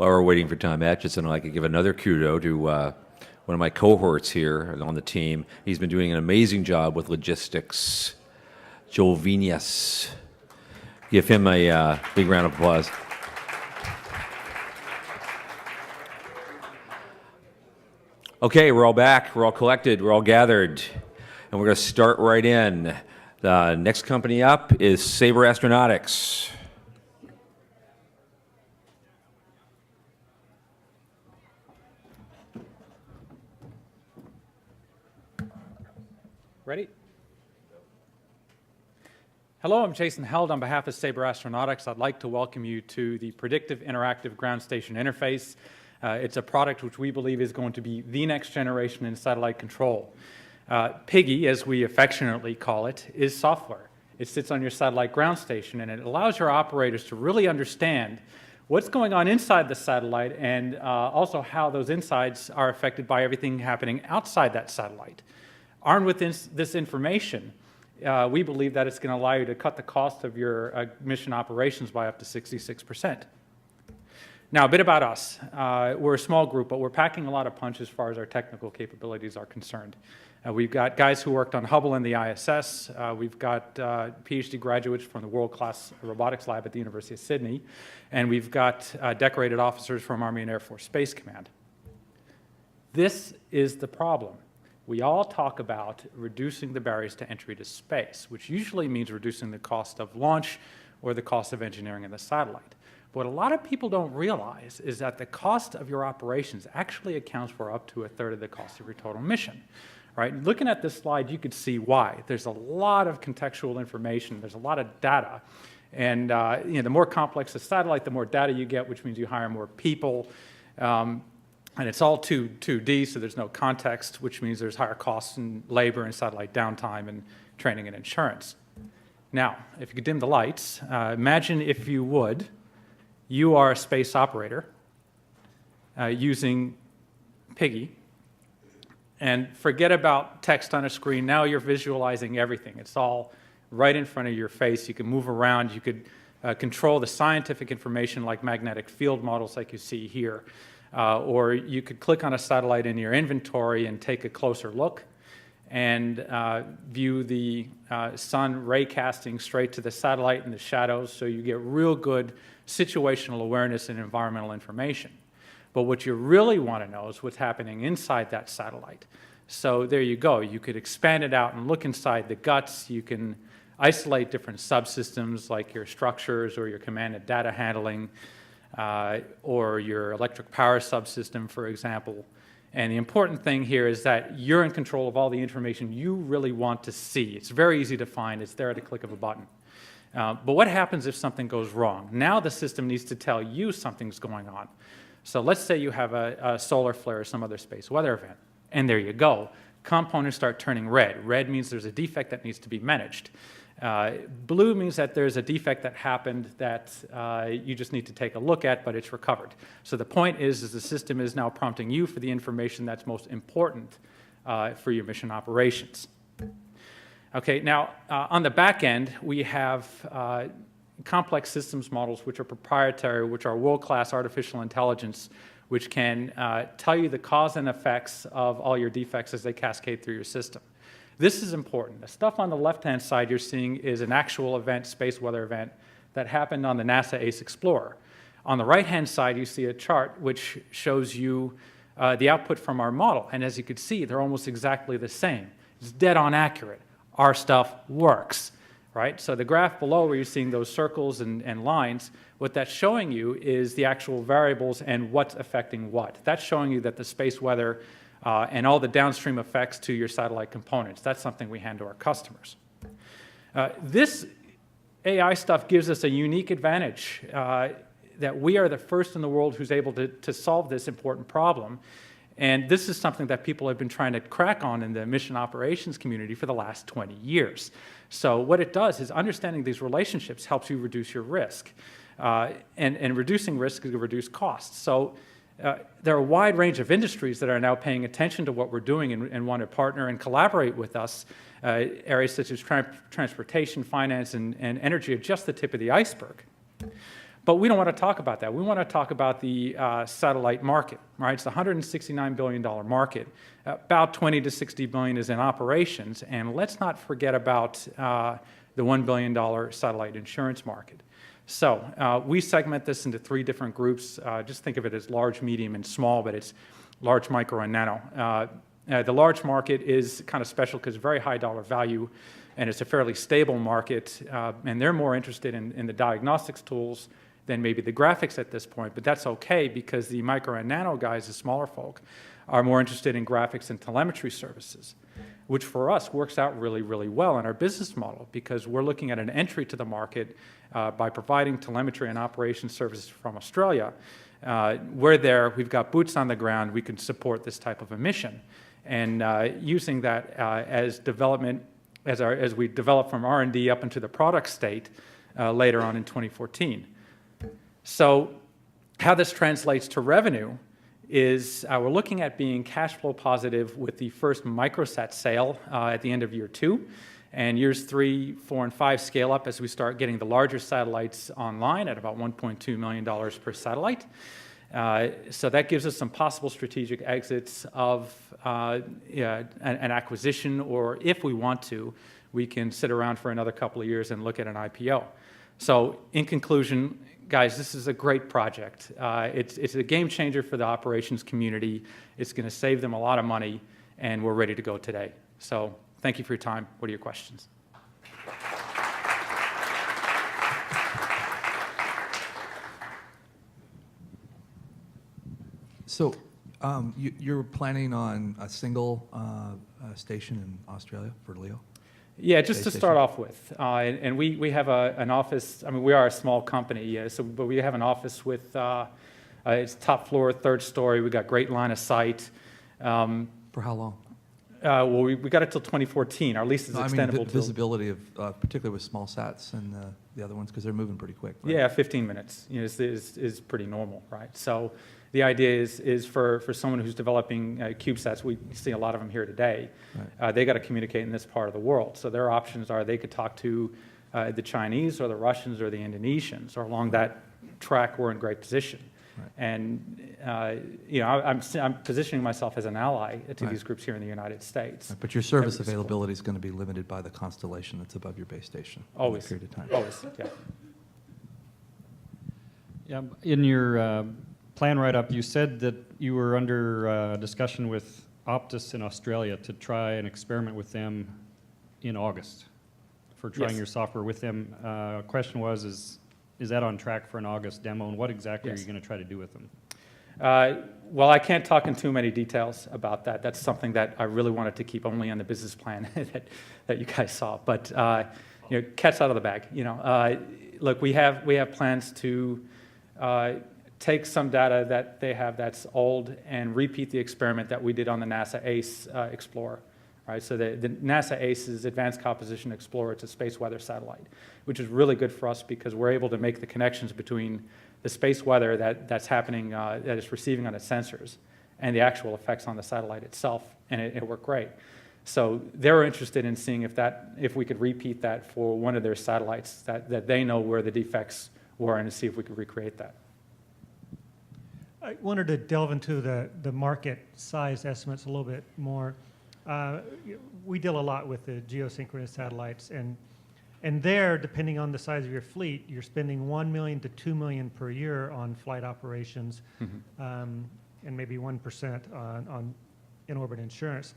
While we're waiting for Tom Atchison, I'd like to give another kudo to one of my cohorts here on the team. He's been doing an amazing job with logistics. Joel Vinas. Give him a big round of applause. Okay, we're all back, we're all collected, we're all gathered, and we're going to start right in. The next company up is Sabre Astronautics. Ready? Hello, I'm Jason Held. On behalf of Sabre Astronautics, I'd like to welcome you to the Predictive Interactive Ground Station Interface. It's a product which we believe is going to be the next generation in satellite control. PIGGY, as we affectionately call it, is software. It sits on your satellite ground station, and it allows your operators to really understand what's going on inside the satellite and also how those insides are affected by everything happening outside that satellite. Armed with this information, we believe that it's going to allow you to cut the cost of your mission operations by up to 66%. Now, a bit about us. We're a small group, but we're packing a lot of punch as far as our technical capabilities are concerned. We've got guys who worked on Hubble and the ISS. We've got PhD graduates from the world-class robotics lab at the University of Sydney. And we've got decorated officers from Army and Air Force Space Command. This is the problem. We all talk about reducing the barriers to entry to space, which usually means reducing the cost of launch or the cost of engineering in the satellite. But what a lot of people don't realize is that the cost of your operations actually accounts for up to a third of the cost of your total mission. Right? Looking at this slide, you could see why. There's a lot of contextual information. There's a lot of data. And the more complex the satellite, the more data you get, which means you hire more people. And it's all 2D, so there's no context, which means there's higher costs in labor and satellite downtime and training and insurance. Now, if you could dim the lights, imagine if you would, you are a space operator using PIGGY, and forget about text on a screen. Now you're visualizing everything. It's all right in front of your face. You can move around. You could control the scientific information like magnetic field models like you see here. Or you could click on a satellite in your inventory and take a closer look and view the sun ray casting straight to the satellite in the shadows, so you get real good situational awareness and environmental information. But what you really want to know is what's happening inside that satellite. So there you go. You could expand it out and look inside the guts. You can isolate different subsystems like your structures or your command and data handling, or your electric power subsystem, for example. And the important thing here is that you're in control of all the information you really want to see. It's very easy to find. It's there at a click of a button. But what happens if something goes wrong? Now the system needs to tell you something's going on. So let's say you have a solar flare or some other space weather event, and there you go. Components start turning red. Red means there's a defect that needs to be managed. Blue means that there's a defect that happened that you just need to take a look at, but it's recovered. So the point is the system is now prompting you for the information that's most important for your mission operations. Okay, now on the back end, we have complex systems models which are proprietary, which are world-class artificial intelligence, which can tell you the cause and effects of all your defects as they cascade through your system. This is important. The stuff on the left-hand side you're seeing is an actual event, space weather event, that happened on the NASA ACE Explorer. On the right-hand side, you see a chart which shows you the output from our model. And as you can see, they're almost exactly the same. It's dead on accurate. Our stuff works, right? So the graph below where you're seeing those circles and lines, what that's showing you is the actual variables and what's affecting what. That's showing you that the space weather and all the downstream effects to your satellite components. That's something we hand to our customers. This AI stuff gives us a unique advantage that we are the first in the world who's able to solve this important problem. And this is something that people have been trying to crack on in the mission operations community for the last 20 years. So what it does is understanding these relationships helps you reduce your risk. And reducing risk is to reduce costs. So there are a wide range of industries that are now paying attention to what we're doing and want to partner and collaborate with us. Areas such as transportation, finance, and energy are just the tip of the iceberg. But we don't want to talk about that. We want to talk about the satellite market, right? It's a $169 billion market. About 20 to 60 billion is in operations. And let's not forget about the $1 billion satellite insurance market. So we segment this into 3 different groups. Just think of it as large, medium, and small, but it's large, micro, and nano. The large market is kind of special because very high dollar value, and it's a fairly stable market, and they're more interested in the diagnostics tools than maybe the graphics at this point, but that's okay because the micro and nano guys, the smaller folk, are more interested in graphics and telemetry services, which for us works out really, really well in our business model because we're looking at an entry to the market by providing telemetry and operations services from Australia. We're there, we've got boots on the ground, we can support this type of a mission. And using that as development, as we develop from R&D up into the product state later on in 2014. So how this translates to revenue is we're looking at being cash flow positive with the first microsat sale at the end of year 2. And years 3, 4, and 5 scale up as we start getting the larger satellites online at about $1.2 million per satellite. So that gives us some possible strategic exits of an acquisition, or if we want to, we can sit around for another couple of years and look at an IPO. So in conclusion, guys, this is a great project. It's a game changer for the operations community. It's going to save them a lot of money, and we're ready to go today. So thank you for your time. What are your questions? So you're planning on a single station in Australia for LEO? Yeah, just to start off with, and we have an office. I mean, we are a small company, but we have an office with it's top floor, 3rd story. We got great line of sight. For how long? Well, we got it till 2014. Our lease is extendable. I mean, visibility of particularly with small sats and the other ones because they're moving pretty quick. Right? Yeah, 15 minutes is pretty normal, right? So the idea is for someone who's developing CubeSats, we see a lot of them here today, right. They got to communicate in this part of the world. So their options are they could talk to the Chinese or the Russians or the Indonesians, or along that track, we're in great position. Right. And I'm positioning myself as an ally to these groups here in the United States. Right. But your service availability is going to be limited by the constellation that's above your base station. Always. For a period of time. Always, yeah. Yeah, in your plan write-up, you said that you were under discussion with Optus in Australia to try an experiment with them in August for trying your software with them. Question was, is that on track for an August demo, and what exactly are you going to try to do with them? Well, I can't talk in too many details about that. That's something that I really wanted to keep only on the business plan that you guys saw. But cat's out of the bag. Look, we have plans to take some data that they have that's old and repeat the experiment that we did on the NASA ACE Explorer. Right? So the NASA ACE is Advanced Composition Explorer. It's a space weather satellite, which is really good for us because we're able to make the connections between the space weather that's happening, that it's receiving on its sensors, and the actual effects on the satellite itself, and it worked great. So they're interested in seeing if we could repeat that for one of their satellites, that they know where the defects were, and to see if we could recreate that. I wanted to delve into the market size estimates a little bit more. We deal a lot with the geosynchronous satellites, and there, depending on the size of your fleet, you're spending $1 million to $2 million per year on flight operations, and maybe 1% on in-orbit insurance.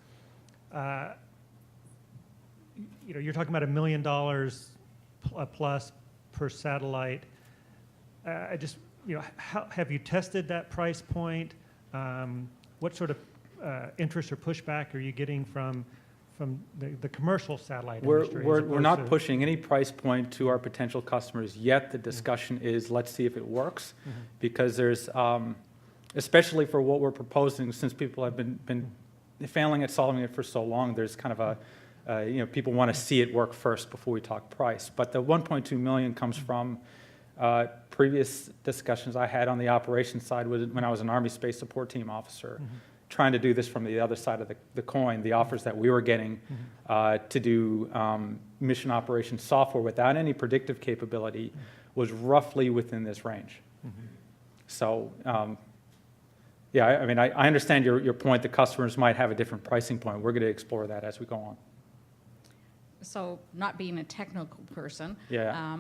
You're talking about $1 million plus per satellite. How have you tested that price point? What sort of interest or pushback are you getting from the commercial satellite industry? We're not pushing any price point to our potential customers yet. The discussion is, let's see if it works, because there's, especially for what we're proposing, since people have been failing at solving it for so long, there's kind of a, people want to see it work first before we talk price. But the 1.2 million comes from previous discussions I had on the operations side when I was an Army Space Support Team officer, trying to do this from the other side of the coin, the offers that we were getting to do mission operations software without any predictive capability was roughly within this range. So, yeah, I mean, I understand your point. The customers might have a different pricing point. We're going to explore that as we go on. So, not being a technical person, Yeah.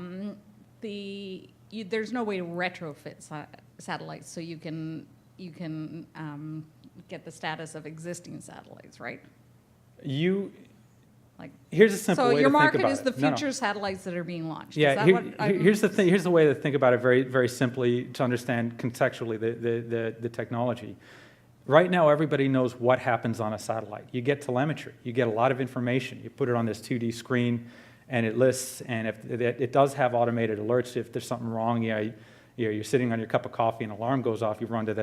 there's no way to retrofit satellites, so you can get the status of existing satellites, right? Like, Here's a simple so way to your think market about is it. the No, no. future satellites that are being launched. Is Yeah, that what I'm- here's the thing. Here's the way to think about it very, very simply to understand contextually the technology. Right now, everybody knows what happens on a satellite. You get telemetry. You get a lot of information. You put it on this 2D screen, and it lists. And if it does have automated alerts, if there's something wrong, you're sitting on your cup of coffee, and an alarm goes off. You run to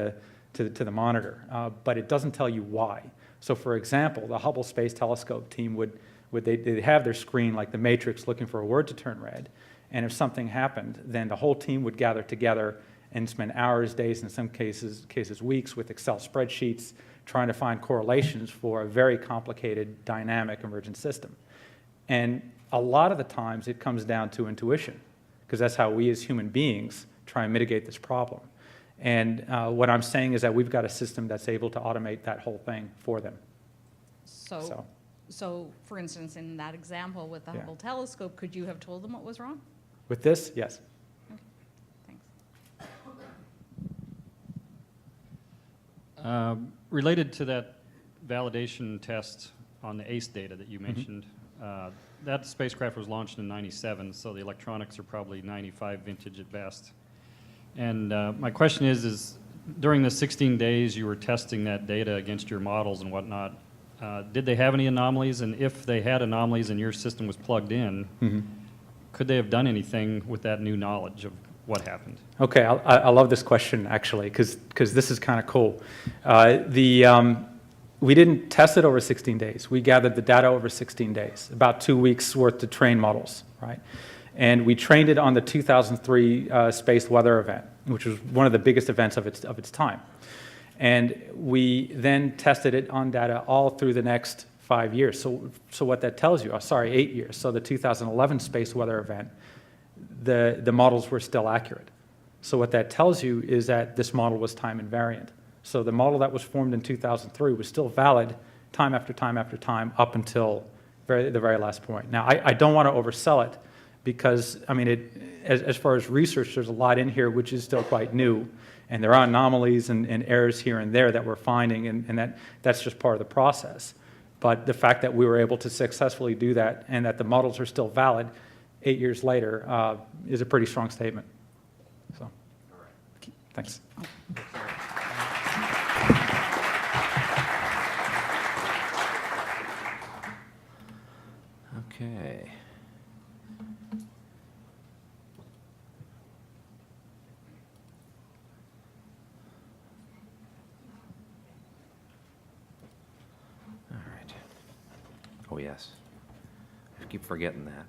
the monitor, but it doesn't tell you why. So, for example, the Hubble Space Telescope team they'd have their screen like the Matrix looking for a word to turn red, and if something happened, then the whole team would gather together and spend hours, days, in some cases weeks with Excel spreadsheets trying to find correlations for a very complicated dynamic emergent system. And a lot of the times it comes down to intuition, because that's how we as human beings try and mitigate this problem. And what I'm saying is that we've got a system that's able to automate that whole thing for them. So, for instance, in that example with the Yeah. Hubble telescope, could you have told them what was wrong? With this, yes. Thanks. Related to that validation test on the ACE data that you mentioned, that spacecraft was launched in '97, so the electronics are probably '95 vintage at best. And my question is during the 16 days you were testing that data against your models and whatnot, did they have any anomalies? And if they had anomalies and your system was plugged in, could they have done anything with that new knowledge of what happened? Okay, I love this question, actually, because this is kind of cool. We didn't test it over 16 days. We gathered the data over 16 days, about 2 weeks' worth to train models, right? And we trained it on the 2003 space weather event, which was one of the biggest events of its time. And we then tested it on data all through the next 5 years. So what that tells you, 8 years. So the 2011 space weather event, the models were still accurate. So what that tells you is that this model was time invariant. So the model that was formed in 2003 was still valid time after time after time up until the very last point. Now, I don't want to oversell it because, I mean, as far as research, there's a lot in here which is still quite new. And there are anomalies and errors here and there that we're finding, and that's just part of the process. But the fact that we were able to successfully do that and that the models are still valid 8 years later is a pretty strong statement. So, thanks. Okay. All right. Oh, yes. I keep forgetting that.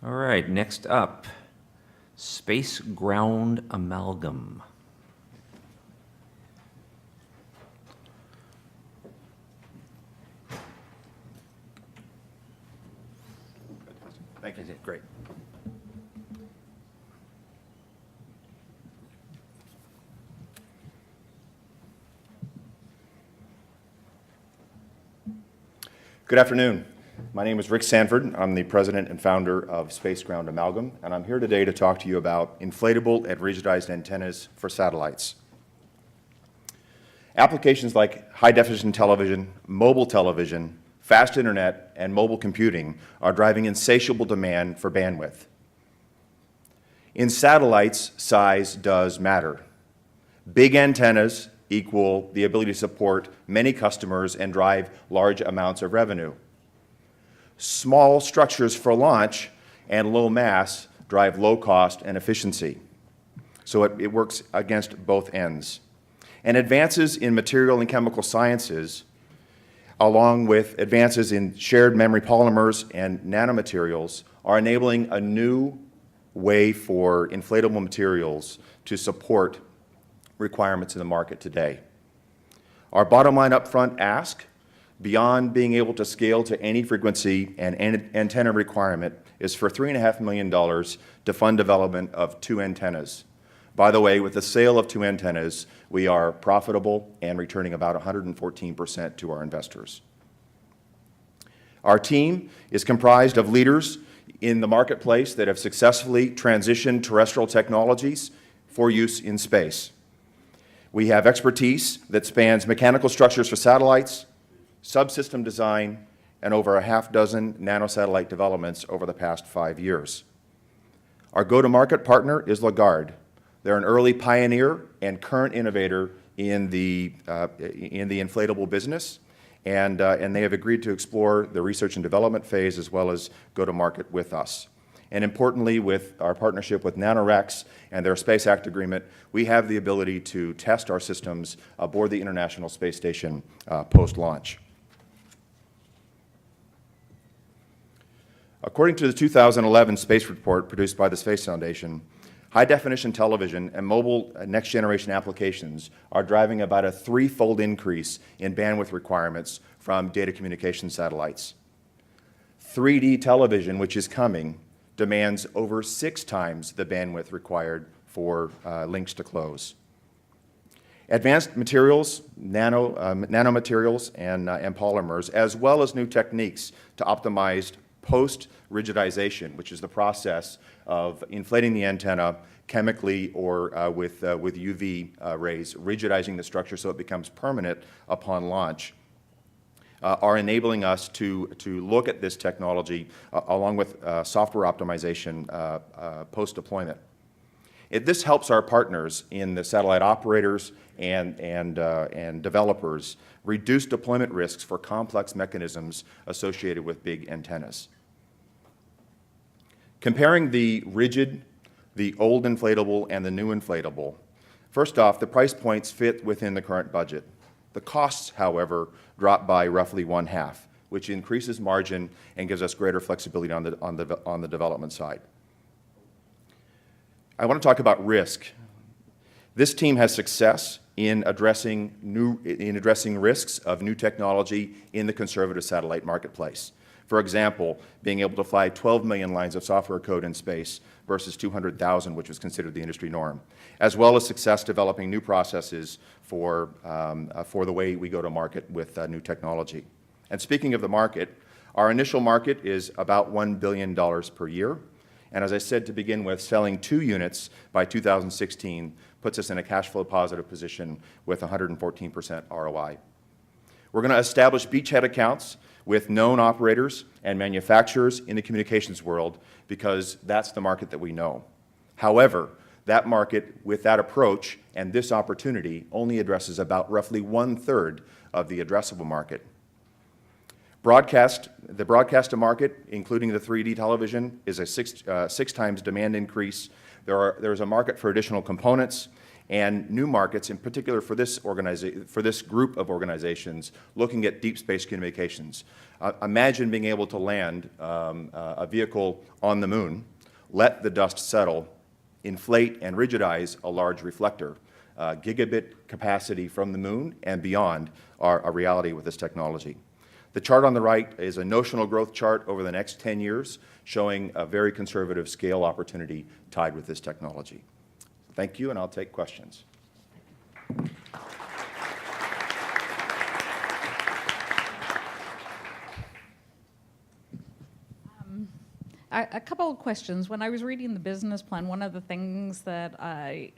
All right, next up, space ground amalgam. Thank you. Great. Good afternoon. My name is Rick Sanford. I'm the president and founder of Space Ground Amalgam, and I'm here today to talk to you about inflatable and rigidized antennas for satellites. Applications like high-definition television, mobile television, fast internet, and mobile computing are driving insatiable demand for bandwidth. In satellites, size does matter. Big antennas equal the ability to support many customers and drive large amounts of revenue. Small structures for launch and low mass drive low cost and efficiency. So it works against both ends. And advances in material and chemical sciences, along with advances in shared memory polymers and nanomaterials, are enabling a new way for inflatable materials to support requirements in the market today. Our bottom line up front ask beyond being able to scale to any frequency and antenna requirement, is for $3.5 million to fund development of 2 antennas. By the way, with the sale of 2 antennas, we are profitable and returning about 114% to our investors. Our team is comprised of leaders in the marketplace that have successfully transitioned terrestrial technologies for use in space. We have expertise that spans mechanical structures for satellites, subsystem design, and over a half dozen nanosatellite developments over the past 5 years. Our go-to-market partner is Lagarde. They're an early pioneer and current innovator in the inflatable business, and they have agreed to explore the research and development phase as well as go-to-market with us. And importantly, with our partnership with NanoRex and their Space Act agreement, we have the ability to test our systems aboard the International Space Station post-launch. According to the 2011 space report produced by the Space Foundation, high-definition television and mobile next-generation applications are driving about a 3-fold increase in bandwidth requirements from data communication satellites. 3D television, which is coming, demands over 6 times the bandwidth required for links to close. Advanced materials, nanomaterials, and polymers, as well as new techniques to optimize post-rigidization, which is the process of inflating the antenna chemically or with UV rays, rigidizing the structure so it becomes permanent upon launch, are enabling us to look at this technology along with software optimization post-deployment. This helps our partners in the satellite operators and developers reduce deployment risks for complex mechanisms associated with big antennas. Comparing the rigid, the old inflatable, and the new inflatable, first off, the price points fit within the current budget. The costs, however, drop by roughly 1/2, which increases margin and gives us greater flexibility on the development side. I want to talk about risk. This team has success in addressing risks of new technology in the conservative satellite marketplace. For example, being able to fly 12 million lines of software code in space versus 200,000, which was considered the industry norm, as well as success developing new processes for the way we go to market with new technology. And speaking of the market, our initial market is about $1 billion per year. And as I said to begin with, selling 2 units by 2016 puts us in a cash flow positive position with 114% ROI. We're going to establish beachhead accounts with known operators and manufacturers in the communications world because that's the market that we know. However, that market, with that approach and this opportunity, only addresses about roughly 1/3 of the addressable market. The broadcast market, including the 3D television, is a 6 times demand increase. There's a market for additional components and new markets, in particular for this group of organizations looking at deep space communications. Imagine being able to land a vehicle on the moon, let the dust settle, inflate and rigidize a large reflector. Gigabit capacity from the moon and beyond are a reality with this technology. The chart on the right is a notional growth chart over the next 10 years, showing a very conservative scale opportunity tied with this technology. Thank you, and I'll take questions. A couple of questions. When I was reading the business plan, one of the things that I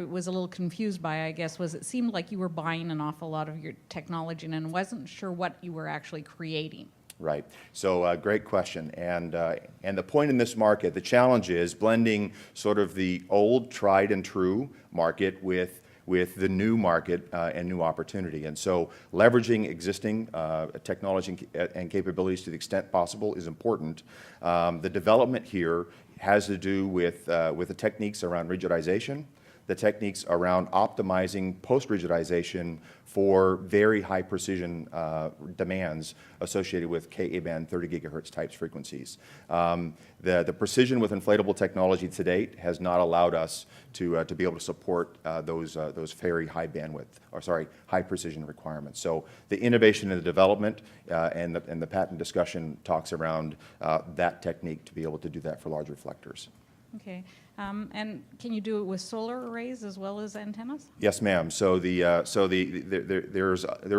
was a little confused by, I guess, was it seemed like you were buying an awful lot of your technology and wasn't sure what you were actually creating. Right. So great question. And the point in this market, the challenge is blending sort of the old tried and true market with the new market and new opportunity. And so leveraging existing technology and capabilities to the extent possible is important. The development here has to do with the techniques around rigidization, the techniques around optimizing post-rigidization for very high precision demands associated with Ka-band 30 gigahertz types frequencies. The precision with inflatable technology to date has not allowed us to be able to support those very high bandwidth, or sorry, high precision requirements. So the innovation and the development and the patent discussion talks around that technique to be able to do that for large reflectors. Okay. And can you do it with solar arrays as well as antennas? Yes, ma'am. So the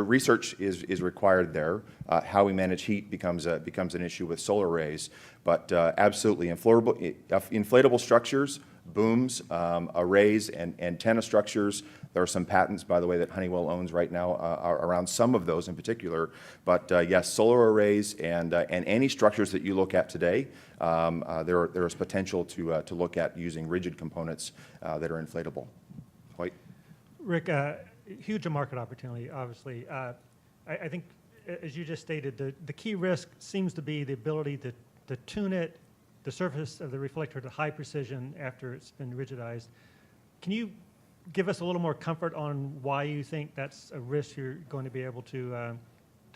research is required there. How we manage heat becomes an issue with solar arrays, but absolutely inflatable structures, booms, arrays, and antenna structures. There are some patents, by the way, that Honeywell owns right now around some of those in particular. But yes, solar arrays and any structures that you look at today, there is potential to look at using rigid components that are inflatable. Hoyt? Rick, huge market opportunity, obviously. I think, as you just stated, the key risk seems to be the ability to tune it, the surface of the reflector, to high precision after it's been rigidized. Can you give us a little more comfort on why you think that's a risk you're going to be able to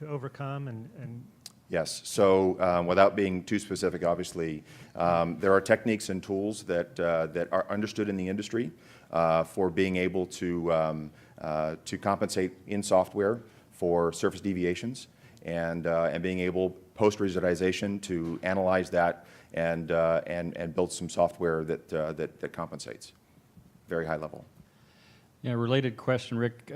overcome? And Yes. So without being too specific, obviously, there are techniques and tools that are understood in the industry for being able to compensate in software for surface deviations, and being able post-rigidization to analyze that and build some software that compensates. Very high level. Yeah, related question, Rick.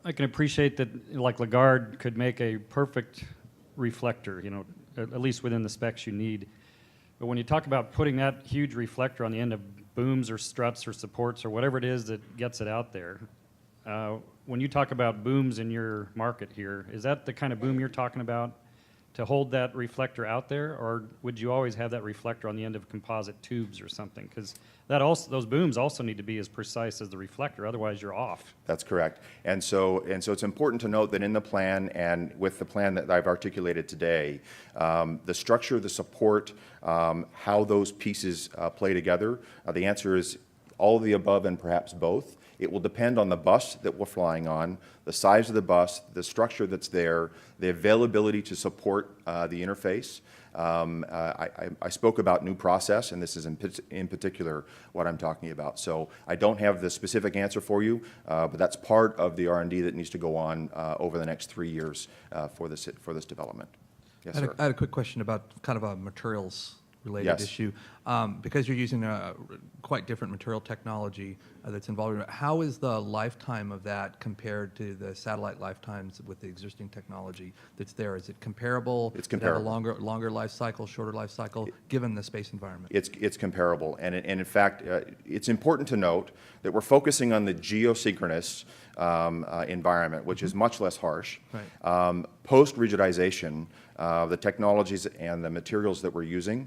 I can appreciate that, like Lagarde could make a perfect reflector, you know, at least within the specs you need. But when you talk about putting that huge reflector on the end of booms or struts or supports or whatever it is that gets it out there, when you talk about booms in your market here, is that the kind of boom you're talking about to hold that reflector out there, or would you always have that reflector on the end of composite tubes or something? Because those booms also need to be as precise as the reflector, otherwise you're off. That's correct. And so it's important to note that in the plan, and with the plan that I've articulated today, the structure, the support, how those pieces play together, the answer is all of the above and perhaps both. It will depend on the bus that we're flying on, the size of the bus, the structure that's there, the availability to support the interface. I spoke about new process, and this is in particular what I'm talking about. So I don't have the specific answer for you, but that's part of the R&D that needs to go on over the next 3 years for this development. Yes, sir. I had a quick question about kind of a materials related Yes. issue. Because you're using a quite different material technology that's involved in it, how is the lifetime of that compared to the satellite lifetimes with the existing technology that's there? Is it comparable? It's Does it have comparable. a longer life cycle, shorter life cycle, given the space environment? It's comparable, and in fact, it's important to note that we're focusing on the geosynchronous environment, which is much less harsh. Right. Post-rigidization, the technologies and the materials that we're using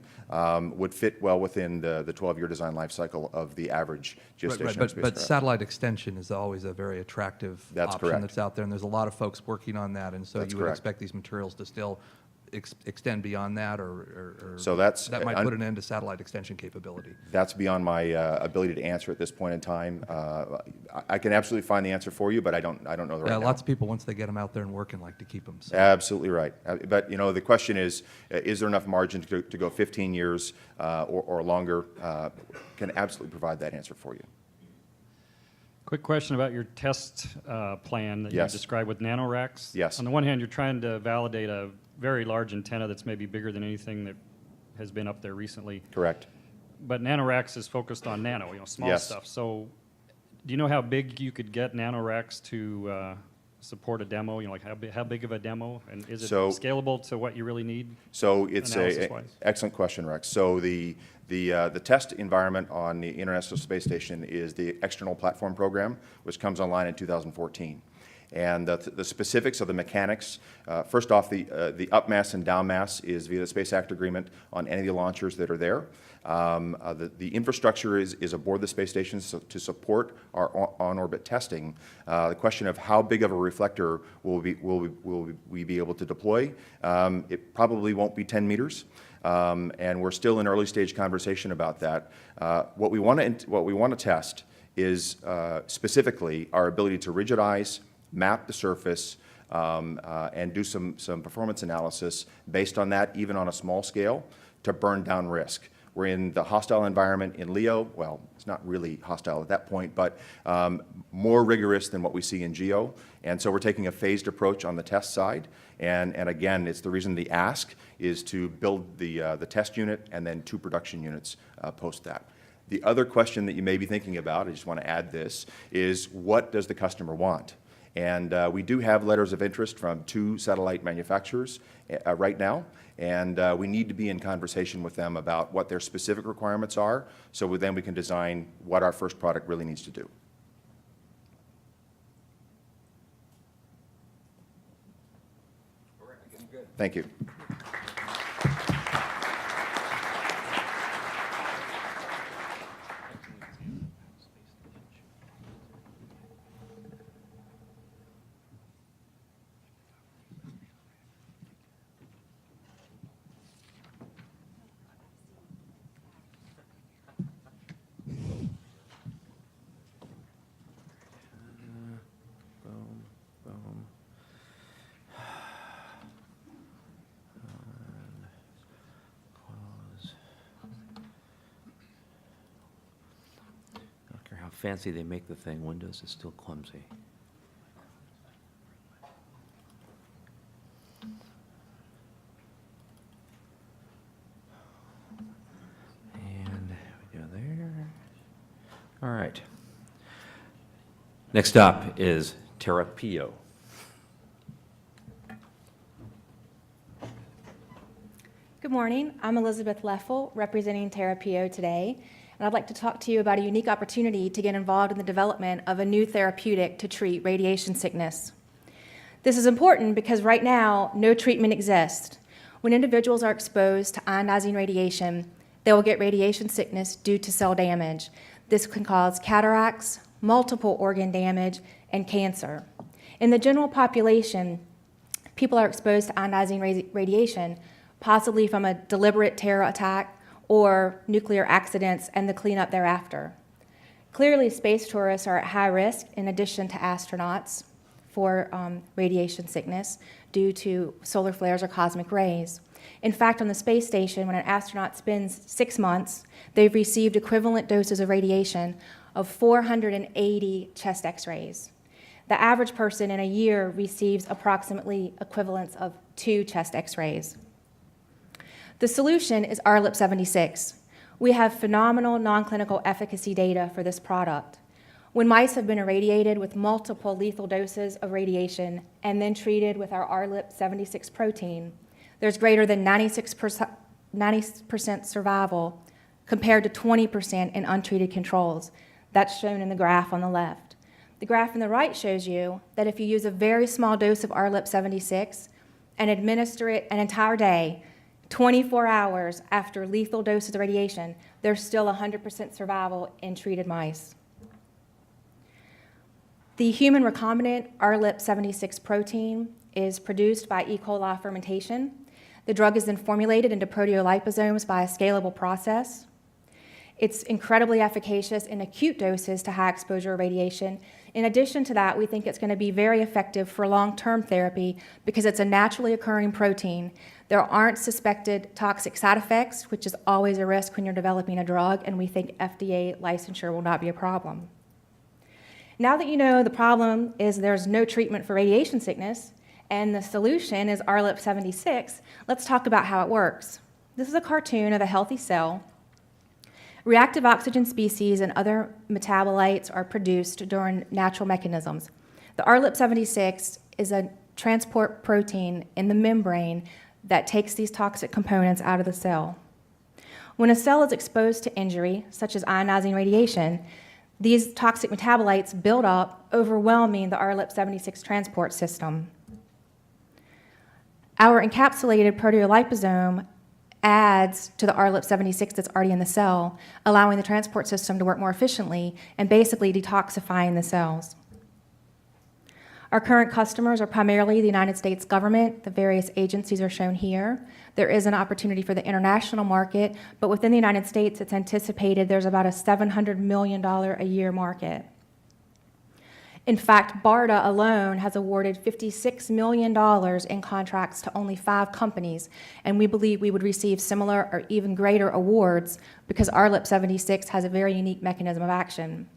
would fit well within the 12-year design life cycle of the average geostationary But spacecraft. satellite extension is always a very attractive That's option correct. that's out there, and there's a lot of folks working on that, and so That's you would correct. expect these materials to still extend beyand that, or So that's that might put an end to satellite extension capability. That's beyond my ability to answer at this point in time. I can absolutely find the answer for you, but I don't know the right Yeah, now. lots of people, once they get them out there and working, like to keep them. So. Absolutely right. But you know, the question is there enough margin to go 15 years or longer? Can absolutely provide that answer for you. Quick question about your test plan that Yes. you described with nanoracks. Yes. On the one hand, you're trying to validate a very large antenna that's maybe bigger than anything that has been up there recently. Correct. But nanoracks is focused on nano, you know, small Yes. stuff. So do you know how big you could get nanoracks to support a demo? You know, like how big of a demo? And is it So- scalable to what you really need? So it's a Analysis-wise. excellent question, Rex. So the test environment on the International Space Station is the External Platform Program, which comes online in 2014. And the specifics of the mechanics, first off, the up mass and down mass is via the Space Act Agreement on any of the launchers that are there. The infrastructure is aboard the space station to support our on-orbit testing. The question of how big of a reflector will we be able to deploy, it probably won't be 10 meters. And we're still in early stage conversation about that. What we want to test is specifically our ability to rigidize, map the surface, and do some performance analysis based on that, even on a small scale, to burn down risk. We're in the hostile environment in LEO. Well, it's not really hostile at that point, but more rigorous than what we see in GEO. And so we're taking a phased approach on the test side. And again, it's the reason the ask is to build the test unit and then 2 production units post that. The other question that you may be thinking about, I just want to add this, is what does the customer want? And we do have letters of interest from 2 satellite manufacturers right now, and we need to be in conversation with them about what their specific requirements are, so then we can design what our first product really needs to do. Thank you. Fancy they make the thing, Windows is still clumsy. And we go there. All right. Next up is Terapio. Good morning. I'm Elizabeth Leffel, representing Terapio today, and I'd like to talk to you about a unique opportunity to get involved in the development of a new therapeutic to treat radiation sickness. This is important because right now, no treatment exists. When individuals are exposed to ionizing radiation, they will get radiation sickness due to cell damage. This can cause cataracts, multiple organ damage, and cancer. In the general population, people are exposed to ionizing radiation, possibly from a deliberate terror attack or nuclear accidents and the cleanup thereafter. Clearly, space tourists are at high risk, in addition to astronauts, for radiation sickness due to solar flares or cosmic rays. In fact, on the space station, when an astronaut spends 6 months, they've received equivalent doses of radiation of 480 chest x-rays. The average person in a year receives approximately equivalents of 2 chest x-rays. The solution is RLIP 76. We have phenomenal non-clinical efficacy data for this product. When mice have been irradiated with multiple lethal doses of radiation and then treated with our RLIP 76 protein, there's greater than 90% survival compared to 20% in untreated controls. That's shown in the graph on the left. The graph on the right shows you that if you use a very small dose of RLIP 76 and administer it an entire day, 24 hours after lethal doses of radiation, there's still 100% survival in treated mice. The human recombinant RLIP 76 protein is produced by E. coli fermentation. The drug is then formulated into proteoliposomes by a scalable process. It's incredibly efficacious in acute doses to high exposure radiation. In addition to that, we think it's going to be very effective for long-term therapy because it's a naturally occurring protein. There aren't suspected toxic side effects, which is always a risk when you're developing a drug, and we think FDA licensure will not be a problem. Now that you know the problem is there's no treatment for radiation sickness, and the solution is RLIP 76, let's talk about how it works. This is a cartoon of a healthy cell. Reactive oxygen species and other metabolites are produced during natural mechanisms. The RLIP 76 is a transport protein in the membrane that takes these toxic components out of the cell. When a cell is exposed to injury, such as ionizing radiation, These toxic metabolites build up, overwhelming the RLIP-76 transport system. Our encapsulated proteoliposome adds to the RLIP-76 that's already in the cell, allowing the transport system to work more efficiently and basically detoxifying the cells. Our current customers are primarily the United States government. The various agencies are shown here. There is an opportunity for the international market, but within the United States, it's anticipated there's about a $700 million a year market. In fact, BARDA alone has awarded $56 million in contracts to only 5 companies, and we believe we would receive similar or even greater awards because RLIP-76 has a very unique mechanism of action.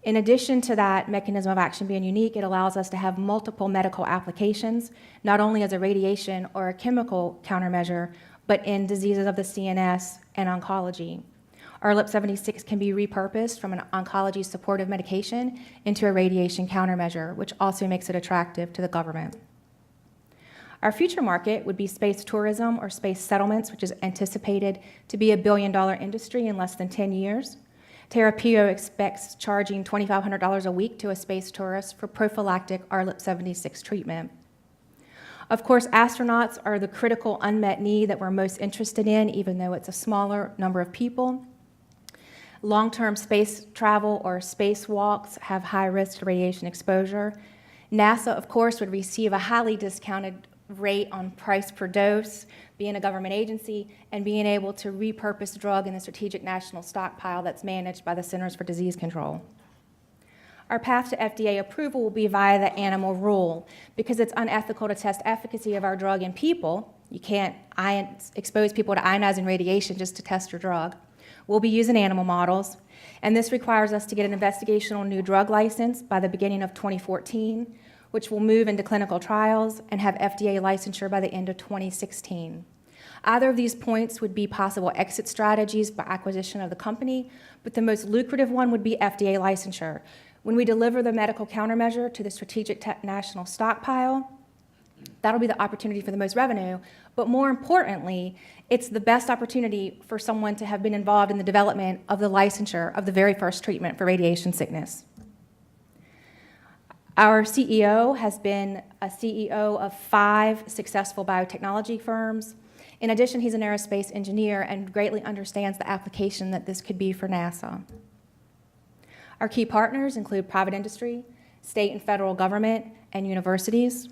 In addition to that mechanism of action being unique, it allows us to have multiple medical applications, not only as a radiation or a chemical countermeasure, but in diseases of the CNS and oncology. RLIP-76 can be repurposed from an oncology supportive medication into a radiation countermeasure, which also makes it attractive to the government. Our future market would be space tourism or space settlements, which is anticipated to be a $1 billion industry in less than 10 years. TerraPio expects charging $2,500 a week to a space tourist for prophylactic RLIP-76 treatment. Of course, astronauts are the critical unmet need that we're most interested in, even though it's a smaller number of people. Long-term space travel or spacewalks have high risk to radiation exposure. NASA, of course, would receive a highly discounted rate on price per dose, being a government agency, and being able to repurpose the drug in the strategic national stockpile that's managed by the Centers for Disease Control. Our path to FDA approval will be via the animal rule. Because it's unethical to test efficacy of our drug in people, you can't expose people to ionizing radiation just to test your drug. We'll be using animal models, and this requires us to get an investigational new drug license by the beginning of 2014, which will move into clinical trials and have FDA licensure by the end of 2016. Either of these points would be possible exit strategies by acquisition of the company, but the most lucrative one would be FDA licensure. When we deliver the medical countermeasure to the strategic national stockpile, that'll be the opportunity for the most revenue, but more importantly, it's the best opportunity for someone to have been involved in the development of the licensure of the very first treatment for radiation sickness. Our CEO has been a CEO of 5 successful biotechnology firms. In addition, he's an aerospace engineer and greatly understands the application that this could be for NASA. Our key partners include private industry, state and federal government, and universities.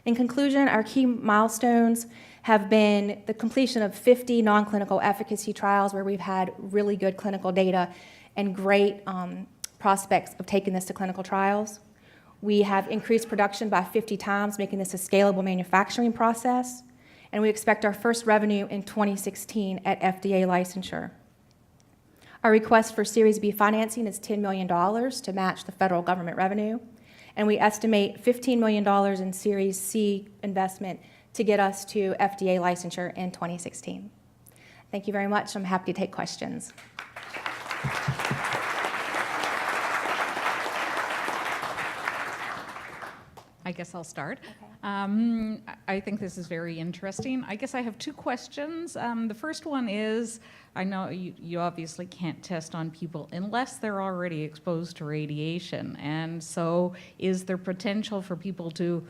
In conclusion, our key milestones have been the completion of 50 non-clinical efficacy trials where we've had really good clinical data and great prospects of taking this to clinical trials. We have increased production by 50 times, making this a scalable manufacturing process, and we expect our first revenue in 2016 at FDA licensure. Our request for Series B financing is $10 million to match the federal government revenue, and we estimate $15 million in Series C investment to get us to FDA licensure in 2016. Thank you very much. I'm happy to take questions. I guess I'll start. Okay. I think this is very interesting. I guess I have 2 questions. The first one is, I know you obviously can't test on people unless they're already exposed to radiation. And so is there potential for people to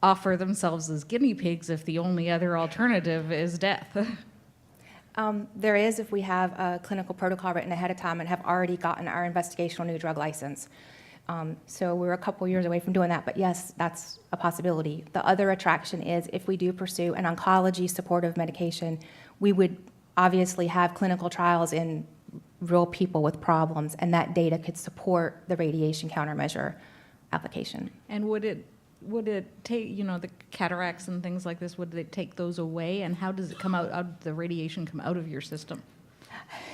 offer themselves as guinea pigs if the only other alternative is death? There is if we have a clinical protocol written ahead of time and have already gotten our investigational new drug license. So we're a couple years away from doing that, but yes, that's a possibility. The other attraction is if we do pursue an oncology supportive medication, we would obviously have clinical trials in real people with problems, and that data could support the radiation countermeasure application. And would it take, the cataracts and things like this, would they take those away? And how does it come out the radiation come out of your system?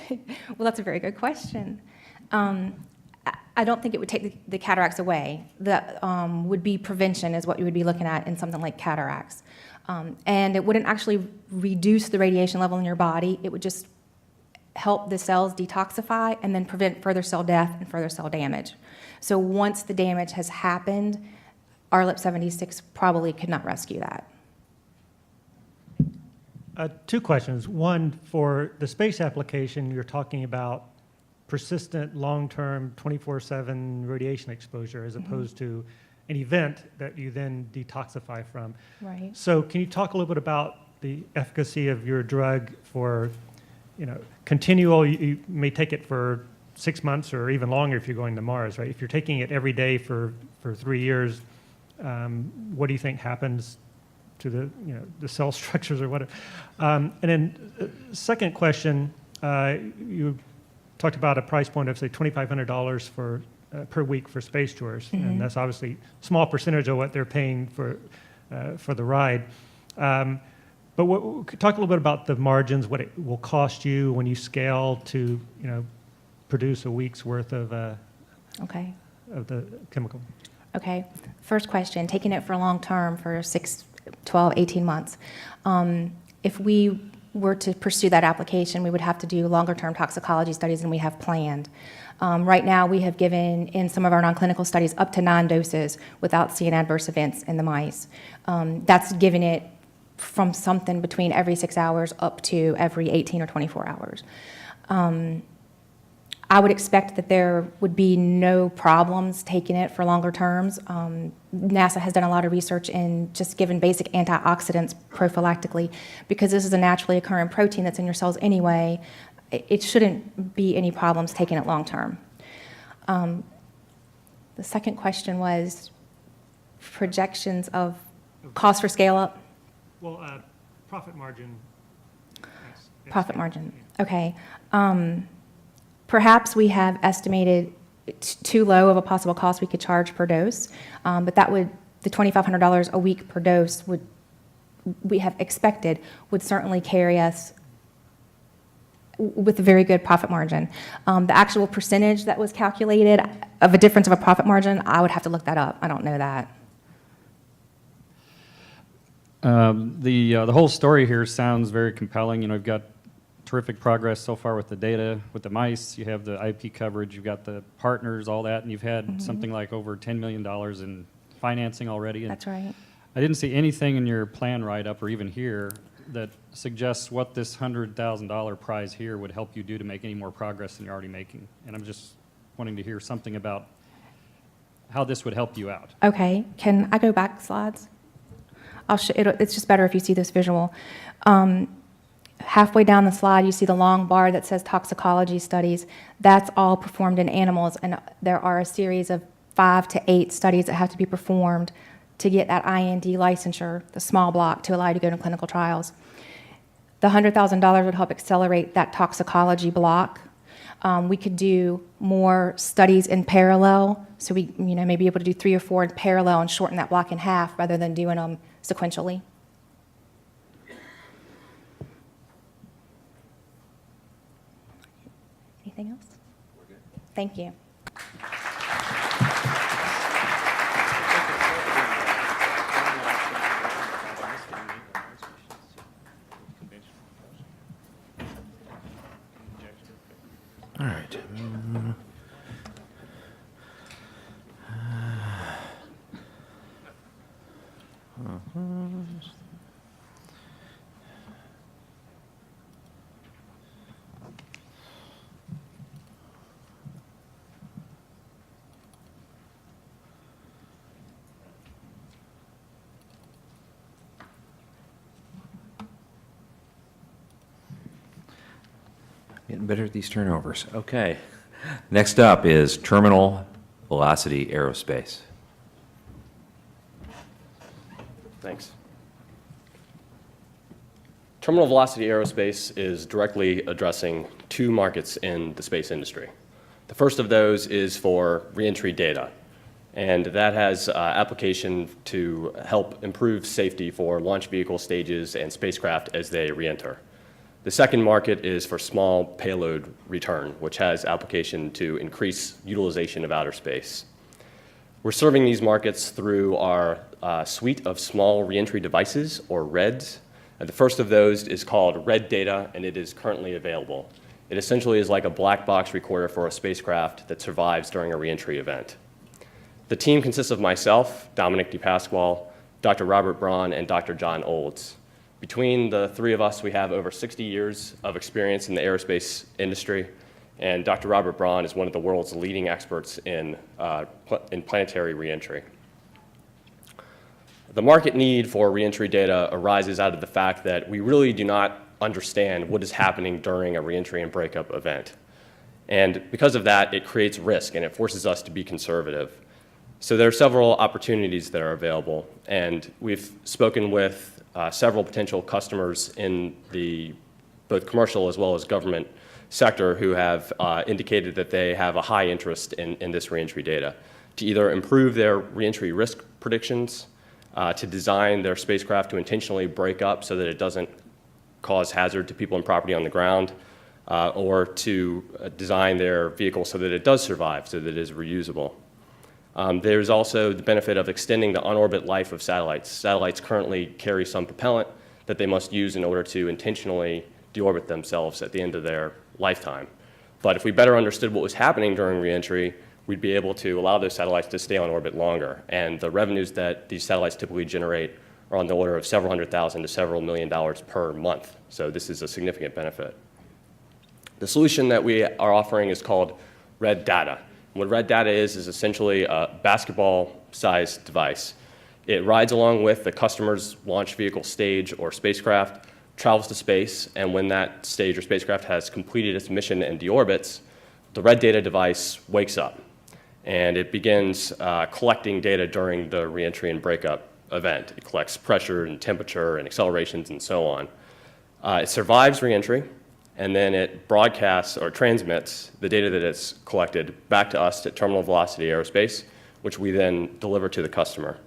Well, that's a very good question. I don't think it would take the cataracts away. That would be prevention is what you would be looking at in something like cataracts. And it wouldn't actually reduce the radiation level in your body. It would just help the cells detoxify and then prevent further cell death and further cell damage. So once the damage has happened, RLIP-76 probably could not rescue that. 2 questions. One, for the space application, you're talking about persistent, long-term, 24/7 radiation exposure as opposed to an event that you then detoxify from. Right. So can you talk a little bit about the efficacy of your drug for, continual, you may take it for 6 months or even longer if you're going to Mars, right? If you're taking it every day for 3 years, what do you think happens to the cell structures or whatever? And then second question, you talked about a price point of say $2,500 per week for space tours, and that's obviously a small percentage of what they're paying for the ride. But talk a little bit about the margins, what it will cost you when you scale to produce a week's worth of Okay. of the chemical. Okay. First question, taking it for long term for 6, 12, 18 months. If we were to pursue that application, we would have to do longer term toxicology studies than we have planned. Right now, we have given in some of our non-clinical studies up to 9 doses without seeing adverse events in the mice. That's given it from something between every 6 hours up to every 18 or 24 hours. I would expect that there would be no problems taking it for longer terms. NASA has done a lot of research in just giving basic antioxidants prophylactically. Because this is a naturally occurring protein that's in your cells anyway, it shouldn't be any problems taking it long term. The second question was projections of cost for scale up. Well, profit margin. Profit margin, okay. Perhaps we have estimated too low of a possible cost we could charge per dose, but that would, the $2,500 a week per dose we have expected would certainly carry us with a very good profit margin. The actual percentage that was calculated of a difference of a profit margin, I would have to look that up. I don't know that. The whole story here sounds very compelling. You've got terrific progress so far with the data, with the mice. You have the IP coverage, you've got the partners, all that, and you've had something like over $10 million in financing already. And That's right. I didn't see anything in your plan write-up or even here that suggests what this $100,000 prize here would help you do to make any more progress than you're already making. And I'm just wanting to hear something about how this would help you out. Okay, can I go back slides? It's just better if you see this visual. Halfway down the slide, you see the long bar that says toxicology studies. That's all performed in animals, and there are a series of 5 to 8 studies that have to be performed to get that IND licensure, the small block, to allow you to go to clinical trials. The $100,000 would help accelerate that toxicology block. We could do more studies in parallel, so we may be able to do 3 or 4 in parallel and shorten that block in half rather than doing them sequentially. Anything else? We're good. Thank you. All right. Getting better at these turnovers. Okay. Next up is Terminal Velocity Aerospace. Thanks. Terminal Velocity Aerospace is directly addressing 2 markets in the space industry. The first of those is for reentry data, and that has application to help improve safety for launch vehicle stages and spacecraft as they reenter. The second market is for small payload return, which has application to increase utilization of outer space. We're serving these markets through our suite of small reentry devices, or REDs. And the first of those is called RED Data, and it is currently available. It essentially is like a black box recorder for a spacecraft that survives during a reentry event. The team consists of myself, Dominic DePasquale, Dr. Robert Braun, and Dr. John Olds. Between the 3 of us, we have over 60 years of experience in the aerospace industry, And Dr. Robert Braun is one of the world's leading experts in planetary reentry. The market need for reentry data arises out of the fact that we really do not understand what is happening during a reentry and breakup event. And because of that, it creates risk and it forces us to be conservative. So there are several opportunities that are available, and we've spoken with several potential customers in the both commercial as well as government sector who have indicated that they have a high interest in this reentry data to either improve their reentry risk predictions, to design their spacecraft to intentionally break up so that it doesn't cause hazard to people and property on the ground, or to design their vehicle so that it does survive, so that it is reusable. There's also the benefit of extending the on-orbit life of satellites. Satellites currently carry some propellant that they must use in order to intentionally deorbit themselves at the end of their lifetime. But if we better understood what was happening during reentry, we'd be able to allow those satellites to stay on orbit longer. And the revenues that these satellites typically generate are on the order of several $100,000 to several $1 million per month. So this is a significant benefit. The solution that we are offering is called Red Data. And what Red Data is essentially a basketball-sized device. It rides along with the customer's launch vehicle stage or spacecraft, travels to space, and when that stage or spacecraft has completed its mission and deorbits, the Red Data device wakes up. And it begins collecting data during the reentry and breakup event. It collects pressure and temperature and accelerations and so on. It survives reentry, and then it broadcasts or transmits the data that it's collected back to us at terminal velocity aerospace, which we then deliver to the customer.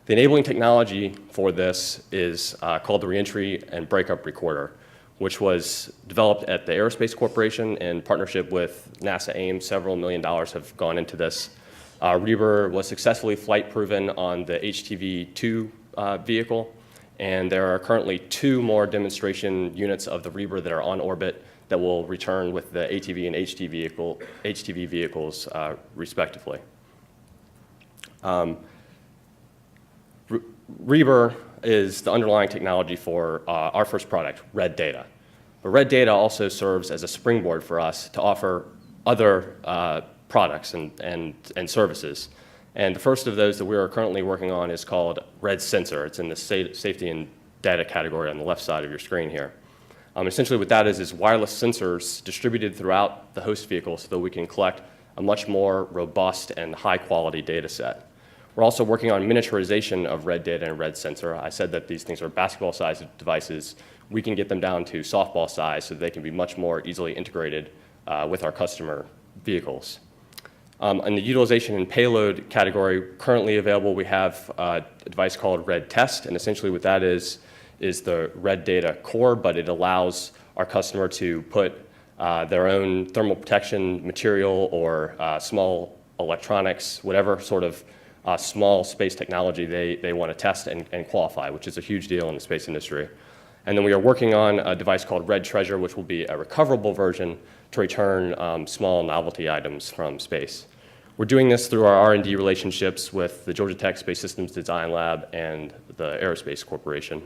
The enabling technology for this is called the Reentry and Breakup Recorder, which was developed at the Aerospace Corporation in partnership with NASA Ames. Several $1 million have gone into this. Reber was successfully flight proven on the HTV-2 vehicle, and there are currently 2 more demonstration units of the Reber that are on orbit that will return with the ATV and HTV vehicles respectively. Reber is the underlying technology for our first product, Red Data. But Red Data also serves as a springboard for us to offer other products and services. And the first of those that we are currently working on is called Red Sensor. It's in the safety and data category on the left side of your screen here. Essentially what that is wireless sensors distributed throughout the host vehicle so that we can collect a much more robust and high-quality data set. We're also working on miniaturization of Red Data and Red Sensor. I said that these things are basketball-sized devices. We can get them down to softball size so they can be much more easily integrated with our customer vehicles. In the utilization and payload category, currently available, we have a device called Red Test, and essentially what that is the Red Data core, but it allows our customer to put their own thermal protection material or small electronics, whatever sort of small space technology they want to test and qualify, which is a huge deal in the space industry. And then we are working on a device called Red Treasure, which will be a recoverable version to return small novelty items from space. We're doing this through our R&D relationships with the Georgia Tech Space Systems Design Lab and the Aerospace Corporation.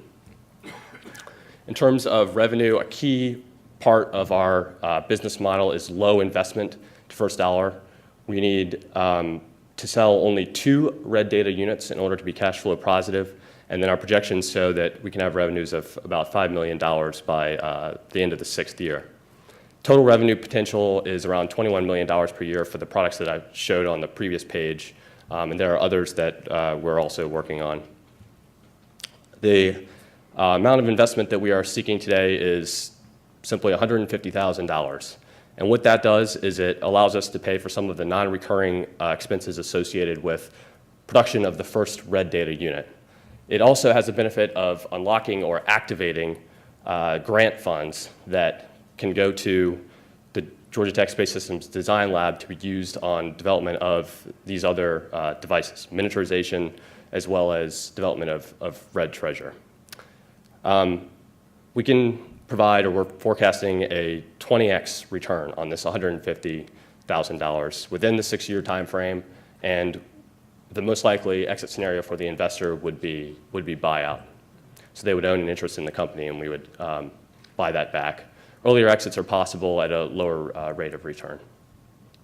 In terms of revenue, a key part of our business model is low investment to first dollar. We need to sell only 2 Red Data units in order to be cash flow positive, and then our projections show that we can have revenues of about $5 million by the end of the 6th year. Total revenue potential is around $21 million per year for the products that I showed on the previous page, and there are others that we're also working on. The amount of investment that we are seeking today is simply $150,000. And what that does is it allows us to pay for some of the non-recurring expenses associated with production of the first Red Data unit. It also has the benefit of unlocking or activating grant funds that can go to the Georgia Tech Space Systems Design Lab to be used on development of these other devices, miniaturization, as well as development of Red Treasure. We can provide, or we're forecasting a 20x return on this $150,000 within the 6-year time frame, and the most likely exit scenario for the investor would be buyout. So they would own an interest in the company, and we would buy that back. earlier exits are possible at a lower rate of return.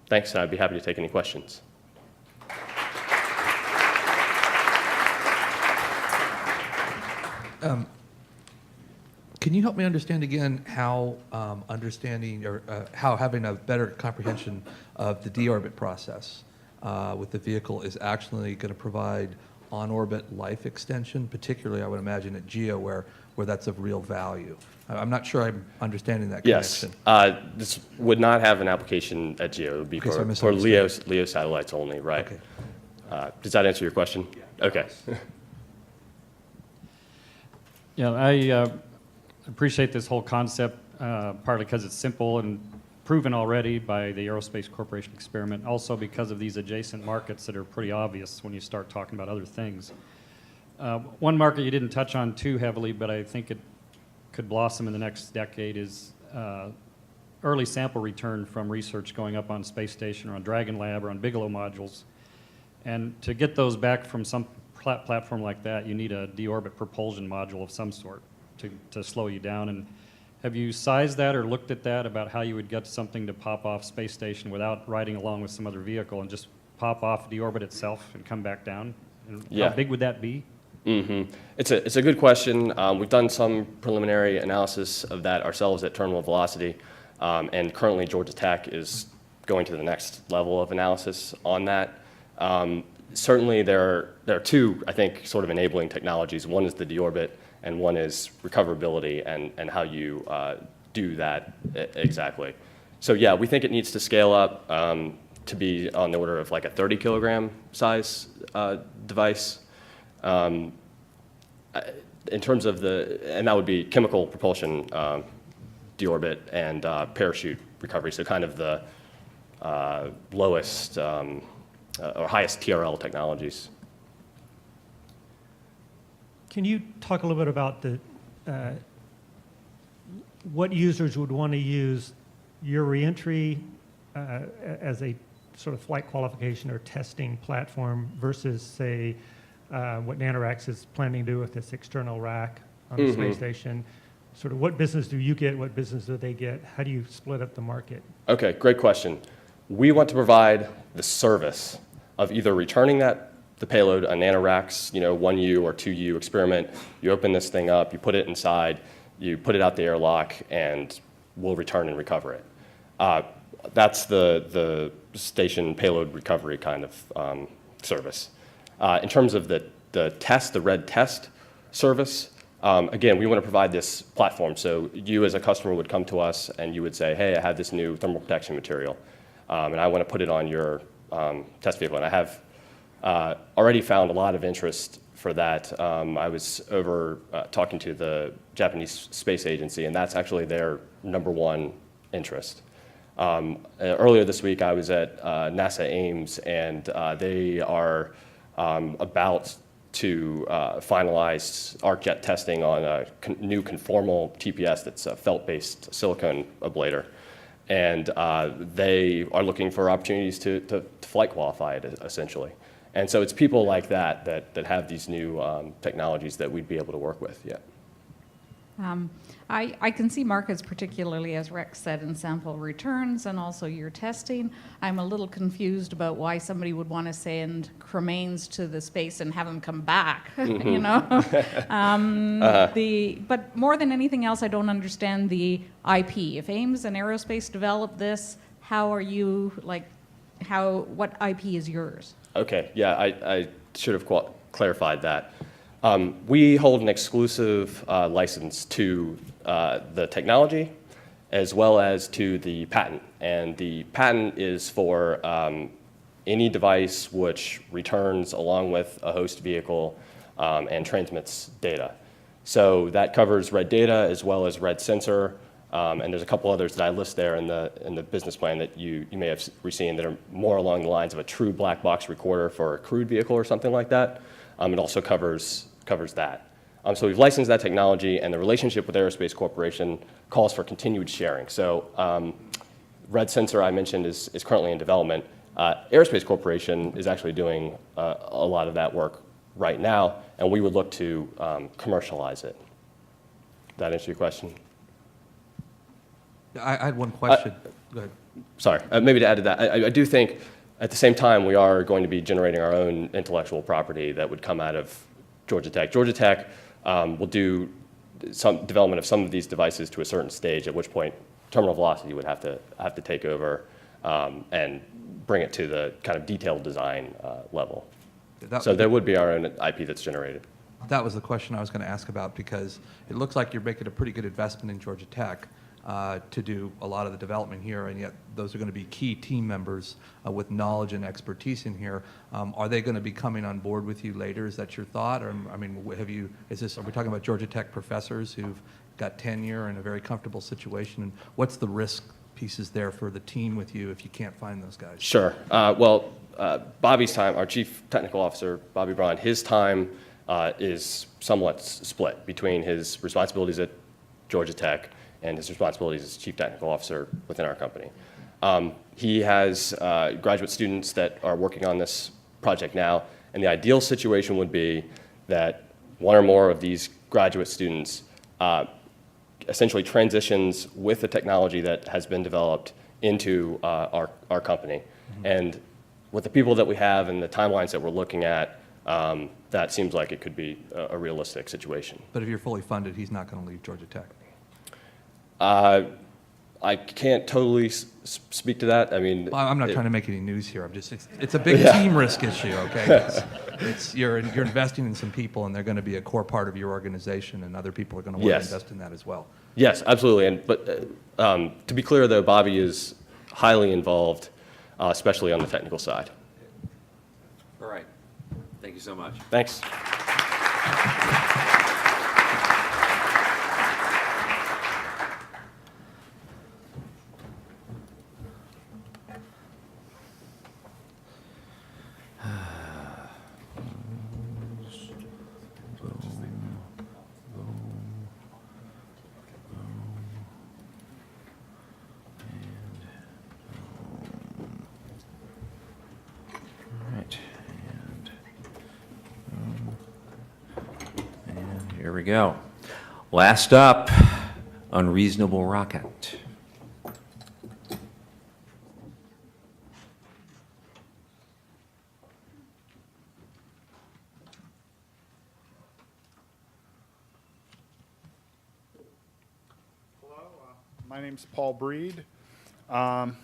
Thanks, and I'd be happy to take any questions. Can you help me understand again how understanding or how having a better comprehension of the deorbit process with the vehicle is actually going to provide on-orbit life extension, particularly I would imagine at GEO where that's of real value? I'm not sure I'm understanding that Yes, connection. this would not have an application at GEO. It would be Okay, so I for misunderstood. LEO satellites only, right? Okay. Does that answer your question? Yeah. Okay. Yeah, I appreciate this whole concept, partly because it's simple and proven already by the Aerospace Corporation experiment, also because of these adjacent markets that are pretty obvious when you start talking about other things. One market you didn't touch on too heavily, but I think it could blossom in the next decade is early sample return from research going up on Space Station or on Dragon Lab or on Bigelow modules. And to get those back from some platform like that, you need a deorbit propulsion module of some sort to slow you down. And have you sized that or looked at that about how you would get something to pop off Space Station without riding along with some other vehicle and just pop off deorbit itself and come back down? And Yeah. how big would that be? Mm-hmm. It's a good question. We've done some preliminary analysis of that ourselves at terminal velocity, and currently Georgia Tech is going to the next level of analysis on that. Certainly there are two, I think, sort of enabling technologies. One is the deorbit, and one is recoverability and how you do that exactly. So yeah, we think it needs to scale up to be on the order of like a 30 kilogram size device. In terms of and that would be chemical propulsion deorbit and parachute recovery, so kind of the lowest or highest TRL technologies. Can you talk a little bit about what users would want to use your reentry as a sort of flight qualification or testing platform versus, say, what NanoRacks is planning to do with this external rack on the space station? Sort of what business do you get? What business do they get? How do you split up the market? Okay, great question. We want to provide the service of either returning the payload on NanoRacks, 1U or 2U experiment. You open this thing up, you put it inside, you put it out the airlock, and we'll return and recover it. That's the station payload recovery kind of service. In terms of the test, the red test service, again, we want to provide this platform. So you as a customer would come to us and you would say, hey, I have this new thermal protection material, and I want to put it on your test vehicle. And I have already found a lot of interest for that. I was over talking to the Japanese Space Agency, and that's actually their #1 interest. Earlier this week, I was at NASA Ames, and they are about to finalize ArcJet testing on a new conformal TPS that's a felt-based silicone ablator. And they are looking for opportunities to flight qualify it, essentially. And so it's people like that have these new technologies that we'd be able to work with, yeah. I can see markets, particularly, as Rex said, in sample returns and also your testing. I'm a little confused about why somebody would want to send cremains to the space and have them come back, you know? But more than anything else, I don't understand the IP. If Ames and Aerospace developed this, how are you, what IP is yours? Okay, yeah, I should have clarified that. We hold an exclusive license to the technology as well as to the patent. And the patent is for any device which returns along with a host vehicle and transmits data. So that covers red data as well as red sensor. And there's a couple others that I list there in the business plan that you may have seen that are more along the lines of a true black box recorder for a crewed vehicle or something like that. It also covers that. So we've licensed that technology, and the relationship with Aerospace Corporation calls for continued sharing. So red sensor I mentioned is currently in development. Aerospace Corporation is actually doing a lot of that work right now, and we would look to commercialize it. That answer your question? I had one question. Go ahead. Sorry, maybe to add to that, I do think at the same time we are going to be generating our own intellectual property that would come out of Georgia Tech. Georgia Tech will do some development of some of these devices to a certain stage, at which point terminal velocity would have to take over and bring it to the kind of detailed design level. So there would be our own IP that's generated. That was the question I was going to ask about, because it looks like you're making a pretty good investment in Georgia Tech to do a lot of the development here, and yet those are going to be key team members with knowledge and expertise in here. Are they going to be coming on board with you later? Is that your thought? Or, I mean, are we talking about Georgia Tech professors who've got tenure and a very comfortable situation? And what's the risk pieces there for the team with you if you can't find those guys? Sure. Bobby's time, our Chief Technical Officer, Bobby Braun, his time is somewhat split between his responsibilities at Georgia Tech and his responsibilities as Chief Technical Officer within our company. He has graduate students that are working on this project now, and the ideal situation would be that one or more of these graduate students essentially transitions with the technology that has been developed into our company. Mm-hmm. And with the people that we have and the timelines that we're looking at, that seems like it could be a realistic situation. But if you're fully funded, he's not going to leave Georgia Tech. I can't totally speak to that. I mean, I'm not trying to make any news here. It's a big team risk issue, okay? You're investing in some people, and they're going to be a core part of your organization, and other people are going to want to invest in that as well. Yes, absolutely. But to be clear, though, Bobby is highly involved, especially on the technical side. All right. Thank you so much. Thanks. Here we go. Last up, unreasonable rocket. Hello, my name's Paul Breed. I'm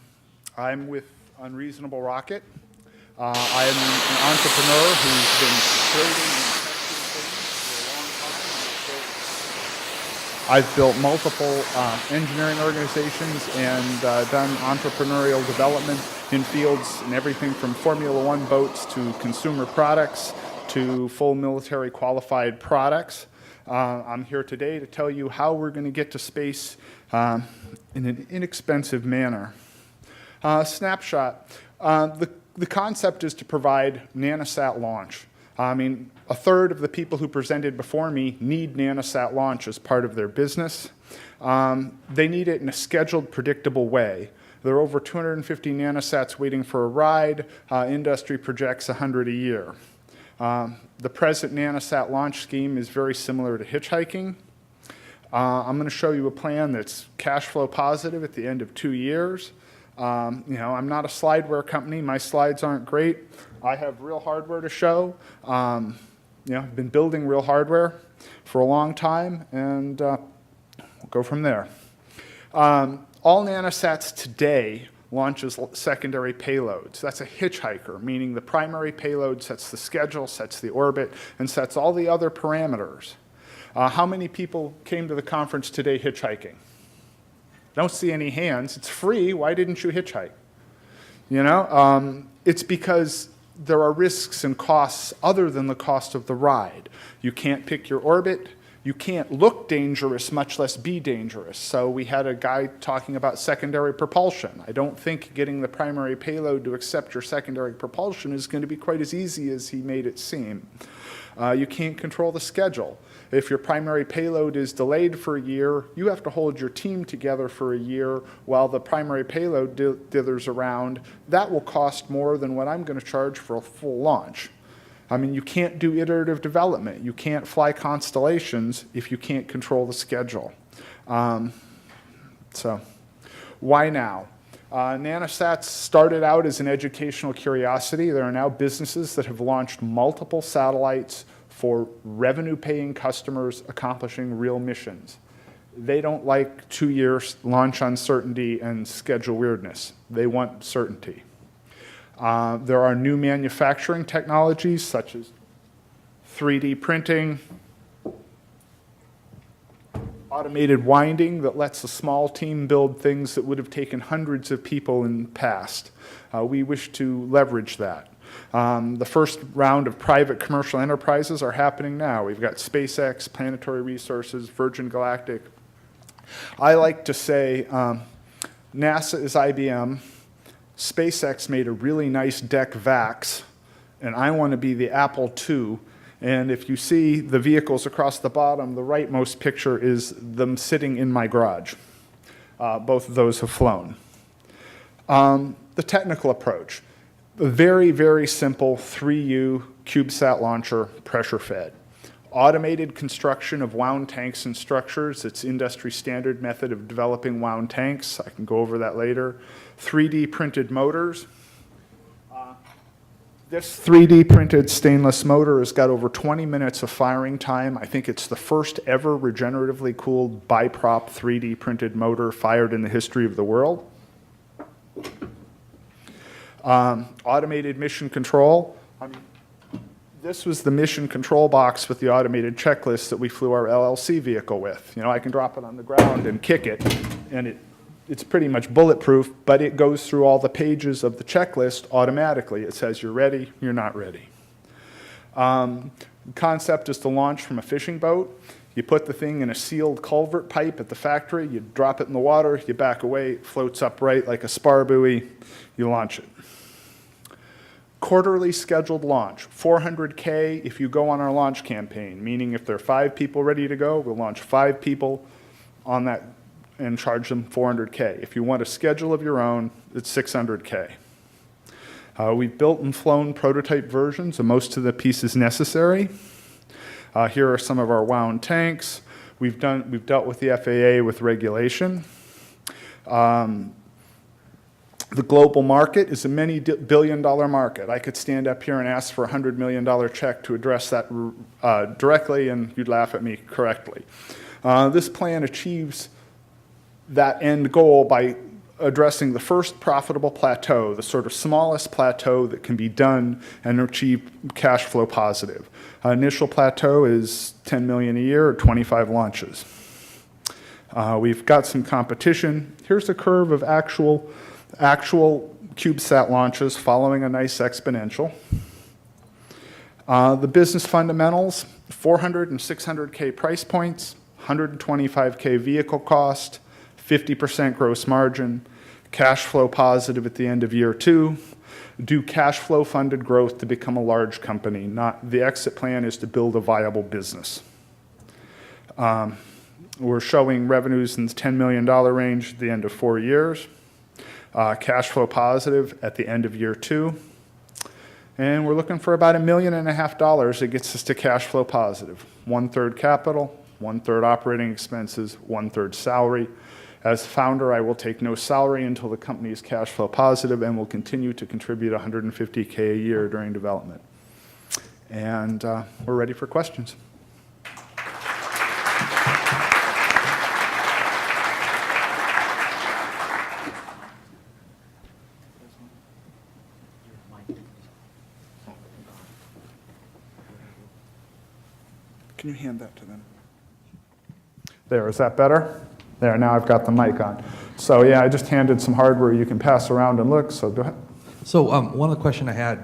with Unreasonable Rocket. I'm an entrepreneur who's been creating and testing things for a long time. I've built multiple engineering organizations and done entrepreneurial development in fields in everything from Formula One boats to consumer products to full military qualified products. I'm here today to tell you how we're going to get to space in an inexpensive manner. Snapshot. The concept is to provide nanosat launch. I mean, a third of the people who presented before me need nanosat launch as part of their business. They need it in a scheduled, predictable way. There are over 250 nanosats waiting for a ride. Industry projects 100 a year. The present nanosat launch scheme is very similar to hitchhiking. I'm going to show you a plan that's cash flow positive at the end of 2 years. I'm not a slideware company. My slides aren't great. I have real hardware to show. I've been building real hardware for a long time, and we'll go from there. All nanosats today launches secondary payloads. That's a hitchhiker, meaning the primary payload sets the schedule, sets the orbit, and sets all the other parameters. How many people came to the conference today hitchhiking? Don't see any hands. It's free. Why didn't you hitchhike? It's because there are risks and costs other than the cost of the ride. You can't pick your orbit. You can't look dangerous, much less be dangerous. So we had a guy talking about secondary propulsion. I don't think getting the primary payload to accept your secondary propulsion is going to be quite as easy as he made it seem. You can't control the schedule. If your primary payload is delayed for a year, you have to hold your team together for a year while the primary payload dithers around. That will cost more than what I'm going to charge for a full launch. I mean, you can't do iterative development. You can't fly constellations if you can't control the schedule. So Why now? Nanosats started out as an educational curiosity. There are now businesses that have launched multiple satellites for revenue-paying customers accomplishing real missions. They don't like 2-year launch uncertainty and schedule weirdness. They want certainty. There are new manufacturing technologies such as 3D printing, automated winding that lets a small team build things that would have taken hundreds of people in the past. We wish to leverage that. The first round of private commercial enterprises are happening now. We've got SpaceX, Planetary Resources, Virgin Galactic. I like to say NASA is IBM, SpaceX made a really nice DEC VAX, and I want to be the Apple II. And if you see the vehicles across the bottom, the rightmost picture is them sitting in my garage. Both of those have flown. The technical approach, a very, very simple 3U CubeSat launcher, pressure fed. Automated construction of wound tanks and structures. It's industry standard method of developing wound tanks. I can go over that later. 3D printed motors. This 3D printed stainless motor has got over 20 minutes of firing time. I think it's the first ever regeneratively cooled biprop 3D printed motor fired in the history of the world. Automated mission control. This was the mission control box with the automated checklist that we flew our LLC vehicle with. You know, I can drop it on the ground and kick it, and it's pretty much bulletproof, but it goes through all the pages of the checklist automatically. It says you're ready, you're not ready. Concept is to launch from a fishing boat. You put the thing in a sealed culvert pipe at the factory, you drop it in the water, you back away, it floats upright like a spar buoy, you launch it. Quarterly scheduled launch, 400K if you go on our launch campaign, meaning if there are 5 people ready to go, we'll launch 5 people on that and charge them 400K. If you want a schedule of your own, it's 600K. We've built and flown prototype versions of most of the pieces necessary. Here are some of our wound tanks. We've dealt with the FAA with regulation. The global market is a many billion-dollar market. I could stand up here and ask for a $100 million check to address that directly, and you'd laugh at me correctly. This plan achieves that end goal by addressing the first profitable plateau, the sort of smallest plateau that can be done and achieve cash flow positive. Initial plateau is 10 million a year or 25 launches. We've got some competition. Here's a curve of actual CubeSat launches following a nice exponential. The business fundamentals, 400 and 600K price points, 125K vehicle cost, 50% gross margin, cash flow positive at the end of year 2, do cash flow funded growth to become a large company. The exit plan is to build a viable business. We're showing revenues in the $10 million range at the end of 4 years, cash flow positive at the end of year 2, and we're looking for about $1.5 million that gets us to cash flow positive. 1/3 capital, 1/3 operating expenses, 1/3 salary. As founder, I will take no salary until the company is cash flow positive and will continue to contribute $150K a year during development. And we're ready for questions. Can you hand that to them? There, is that better? There, now I've got the mic on. So yeah, I just handed some hardware you can pass around and look, so go ahead. So one of the questions I had,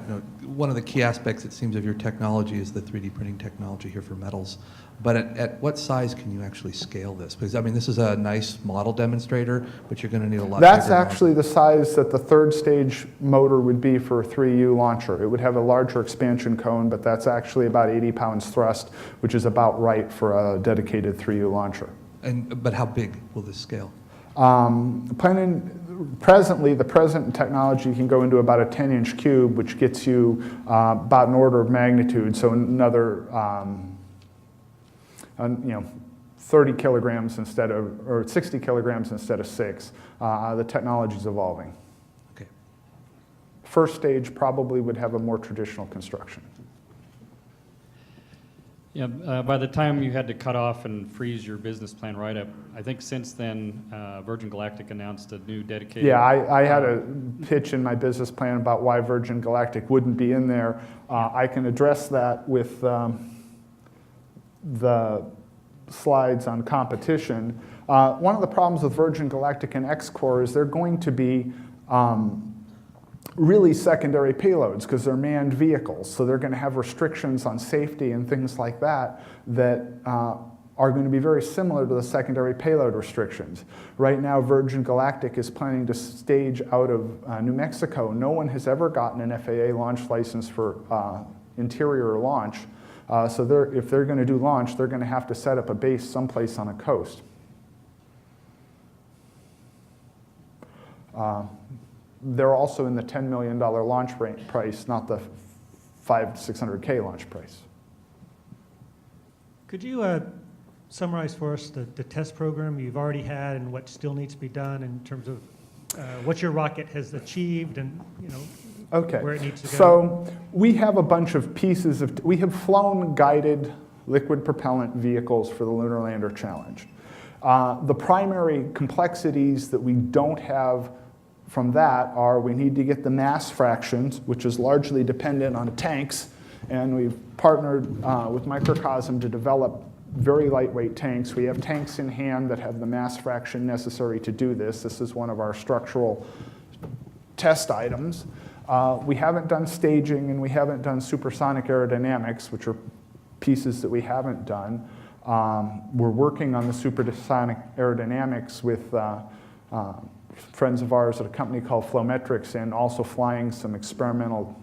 one of the key aspects, it seems, of your technology is the 3D printing technology here for metals. But at what size can you actually scale this? Because, I mean, this is a nice model demonstrator, but you're going to need a lot That's bigger actually the size that the 3rd stage motor would be for a 3U launcher. It would have a larger expansion cone, but that's actually about 80 pounds thrust, which is about right for a dedicated 3U launcher. But how big will this scale? Presently, the present technology can go into about a 10-inch cube, which gets you about an order of magnitude, so another 30 kilograms instead of, or 60 kilograms instead of 6. The technology's evolving. Okay. First stage probably would have a more traditional construction. Yeah, by the time you had to cut off and freeze your business plan write-up, I think since then, Virgin Galactic announced a new dedicated... Yeah, I had a pitch in my business plan about why Virgin Galactic wouldn't be in there. I can address that with the slides on competition. One of the problems with Virgin Galactic and X-Core is they're going to be really secondary payloads because they're manned vehicles. So they're going to have restrictions on safety and things like that that are going to be very similar to the secondary payload restrictions. Right now, Virgin Galactic is planning to stage out of New Mexico. No one has ever gotten an FAA launch license for interior launch. So if they're going to do launch, they're going to have to set up a base someplace on a coast. They're also in the $10 million launch price, not the $500-600K launch price. Could you summarize for us the test program you've already had and what still needs to be done in terms of what your rocket has achieved and where it needs to go? So we have a bunch of pieces of, we have flown guided liquid propellant vehicles for the Lunar Lander Challenge. The primary complexities that we don't have from that are we need to get the mass fractions, which is largely dependent on tanks, and we've partnered with Microcosm to develop very lightweight tanks. We have tanks in hand that have the mass fraction necessary to do this. This is one of our structural test items. We haven't done staging and we haven't done supersonic aerodynamics, which are pieces that we haven't done. We're working on the supersonic aerodynamics with friends of ours at a company called Flowmetrics and also flying some experimental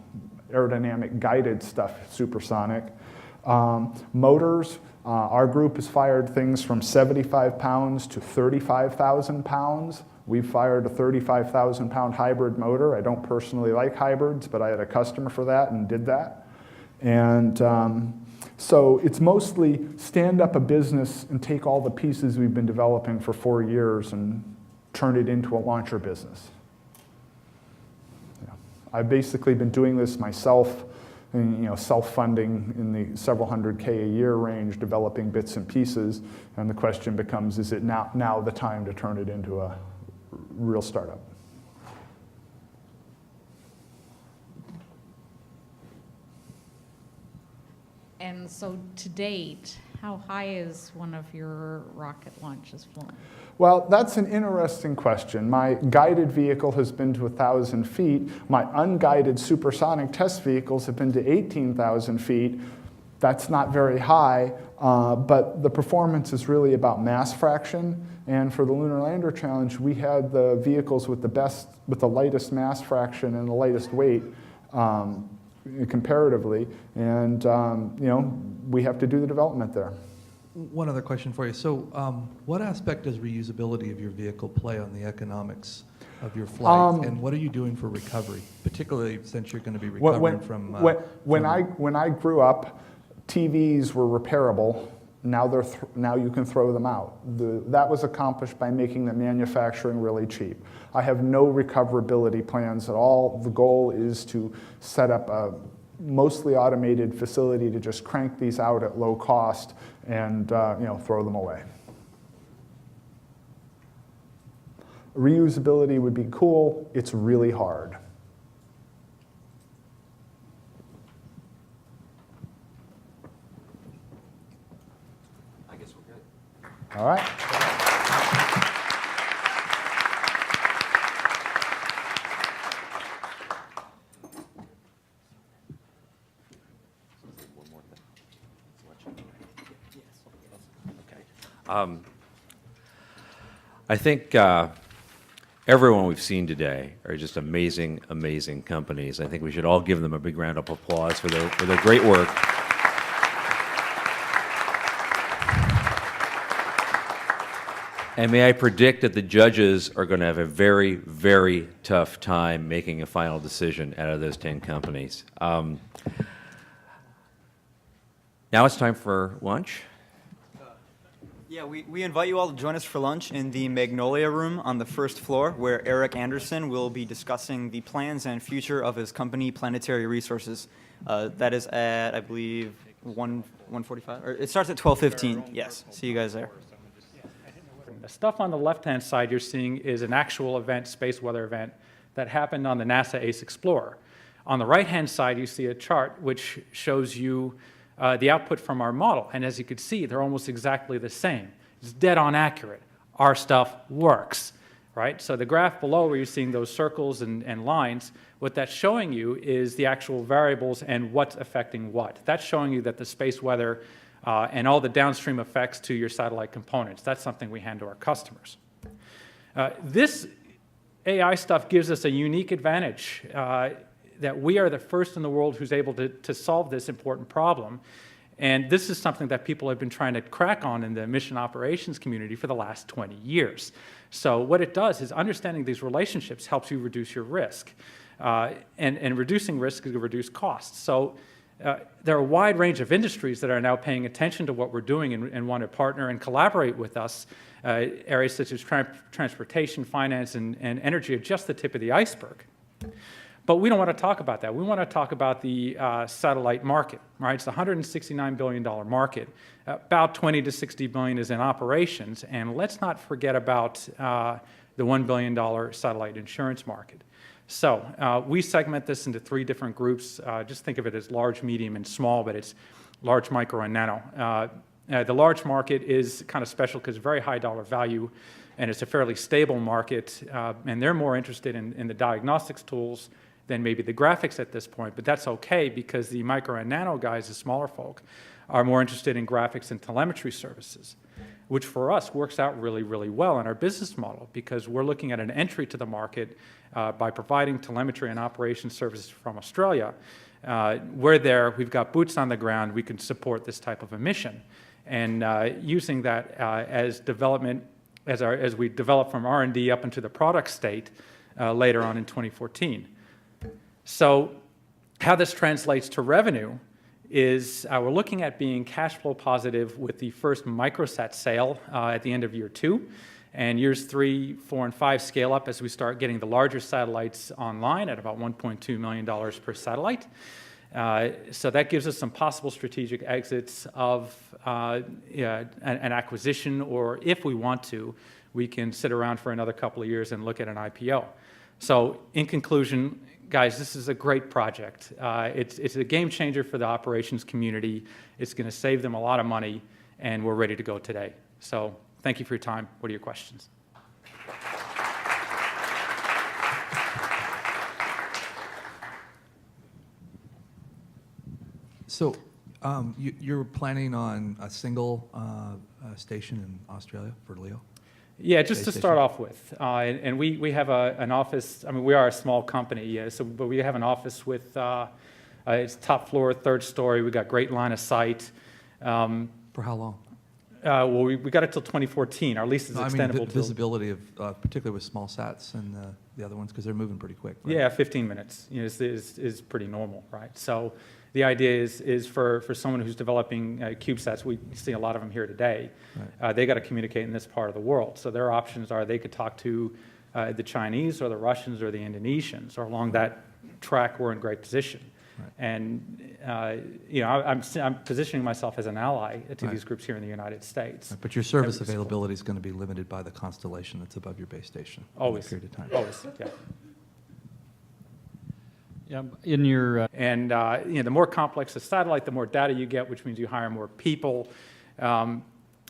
aerodynamic guided stuff, supersonic. Motors, our group has fired things from 75 pounds to 35,000 pounds. We've fired a 35,000 pound hybrid motor. I don't personally like hybrids, but I had a customer for that and did that. And so it's mostly stand up a business and take all the pieces we've been developing for 4 years and turn it into a launcher business. Yeah. I've basically been doing this myself, and, self-funding in the several hundred K a year range, developing bits and pieces, and the question becomes, is it now the time to turn it into a real startup? And so to date, how high is one of your rocket launches flown? Well, that's an interesting question. My guided vehicle has been to 1,000 feet. My unguided supersonic test vehicles have been to 18,000 feet. That's not very high, but the performance is really about mass fraction. And for the Lunar Lander Challenge, we had the vehicles with the lightest mass fraction and the lightest weight comparatively. And we have to do the development there. One other question for you. So what aspect does reusability of your vehicle play on the economics of your flight? And what are you doing for recovery, particularly since you're going to be recovering from... When I grew up, TVs were repairable. Now you can throw them out. That was accomplished by making the manufacturing really cheap. I have no recoverability plans at all. The goal is to set up a mostly automated facility to just crank these out at low cost and throw them away. Reusability would be cool. It's really hard. I guess we're good. All right. I think everyone we've seen today are just amazing, amazing companies. I think we should all give them a big round of applause for their great work. And may I predict that the judges are going to have a very, very tough time making a final decision out of those 10 companies. Now it's time for lunch. Yeah, we invite you all to join us for lunch in the Magnolia Room on the first floor, where Eric Anderson will be discussing the plans and future of his company, Planetary Resources. That is at, I believe, 1:45, or it starts at 12:15. Yes, see you guys there. The stuff on the left-hand side you're seeing is an actual event, space weather event, that happened on the NASA ACE Explorer. On the right-hand side, you see a chart which shows you the output from our model. And as you can see, they're almost exactly the same. It's dead on accurate. Our stuff works, right? So the graph below where you're seeing those circles and lines, what that's showing you is the actual variables and what's affecting what. That's showing you that the space weather and all the downstream effects to your satellite components, that's something we hand to our customers. This AI stuff gives us a unique advantage that we are the first in the world who's able to solve this important problem. And this is something that people have been trying to crack on in the mission operations community for the last 20 years. So what it does is understanding these relationships helps you reduce your risk. And reducing risk is to reduce costs. So there are a wide range of industries that are now paying attention to what we're doing and want to partner and collaborate with us. Areas such as transportation, finance, and energy are just the tip of the iceberg. But we don't want to talk about that. We want to talk about the satellite market, right? It's a $169 billion market. About 20 to 60 billion is in operations. And let's not forget about the $1 billion satellite insurance market. So we segment this into 3 different groups. Just think of it as large, medium, and small, but it's large, micro, and nano. The large market is kind of special because it's very high dollar value, and it's a fairly stable market. And they're more interested in the diagnostics tools than maybe the graphics at this point, but that's okay because the micro and nano guys, the smaller folk, are more interested in graphics and telemetry services, which for us works out really, really well in our business model because we're looking at an entry to the market by providing telemetry and operations services from Australia. We're there, we've got boots on the ground, we can support this type of a mission. And using that as development, as we develop from R&D up into the product state later on in 2014. So how this translates to revenue is we're looking at being cash flow positive with the first microsat sale at the end of year 2. And years 3, 4, and 5 scale up as we start getting the larger satellites online at about $1.2 million per satellite. So that gives us some possible strategic exits of an acquisition, or if we want to, we can sit around for another couple of years and look at an IPO. So in conclusion, guys, this is a great project. It's a game changer for the operations community. It's going to save them a lot of money, and we're ready to go today. So thank you for your time. What are your questions? So you're planning on a single station in Australia for LEO? Yeah, just to start off with, and we have an office. I mean, we are a small company, yeah. So, but we have an office with it's top floor, 3rd story. We got great line of sight. For how long? Well, we got it till 2014. Our lease is extendable. I mean, visibility of particularly with small sats and the other ones because they're moving pretty quick. Right? Yeah, 15 minutes. You know, is pretty normal, right? So. The idea is for someone who's developing CubeSats, we see a lot of them here today, right. They got to communicate in this part of the world. So their options are they could talk to the Chinese or the Russians or the Indonesians, or along that track we're in great position. Right. And you know, I'm positioning myself as an ally to right. these groups here in the United States. Right. But your service availability is going to be limited by the constellation that's above your base station. Always. For a period of time. Always, yeah. Yeah, in your and you know, the more complex the satellite, the more data you get, which means you hire more people, and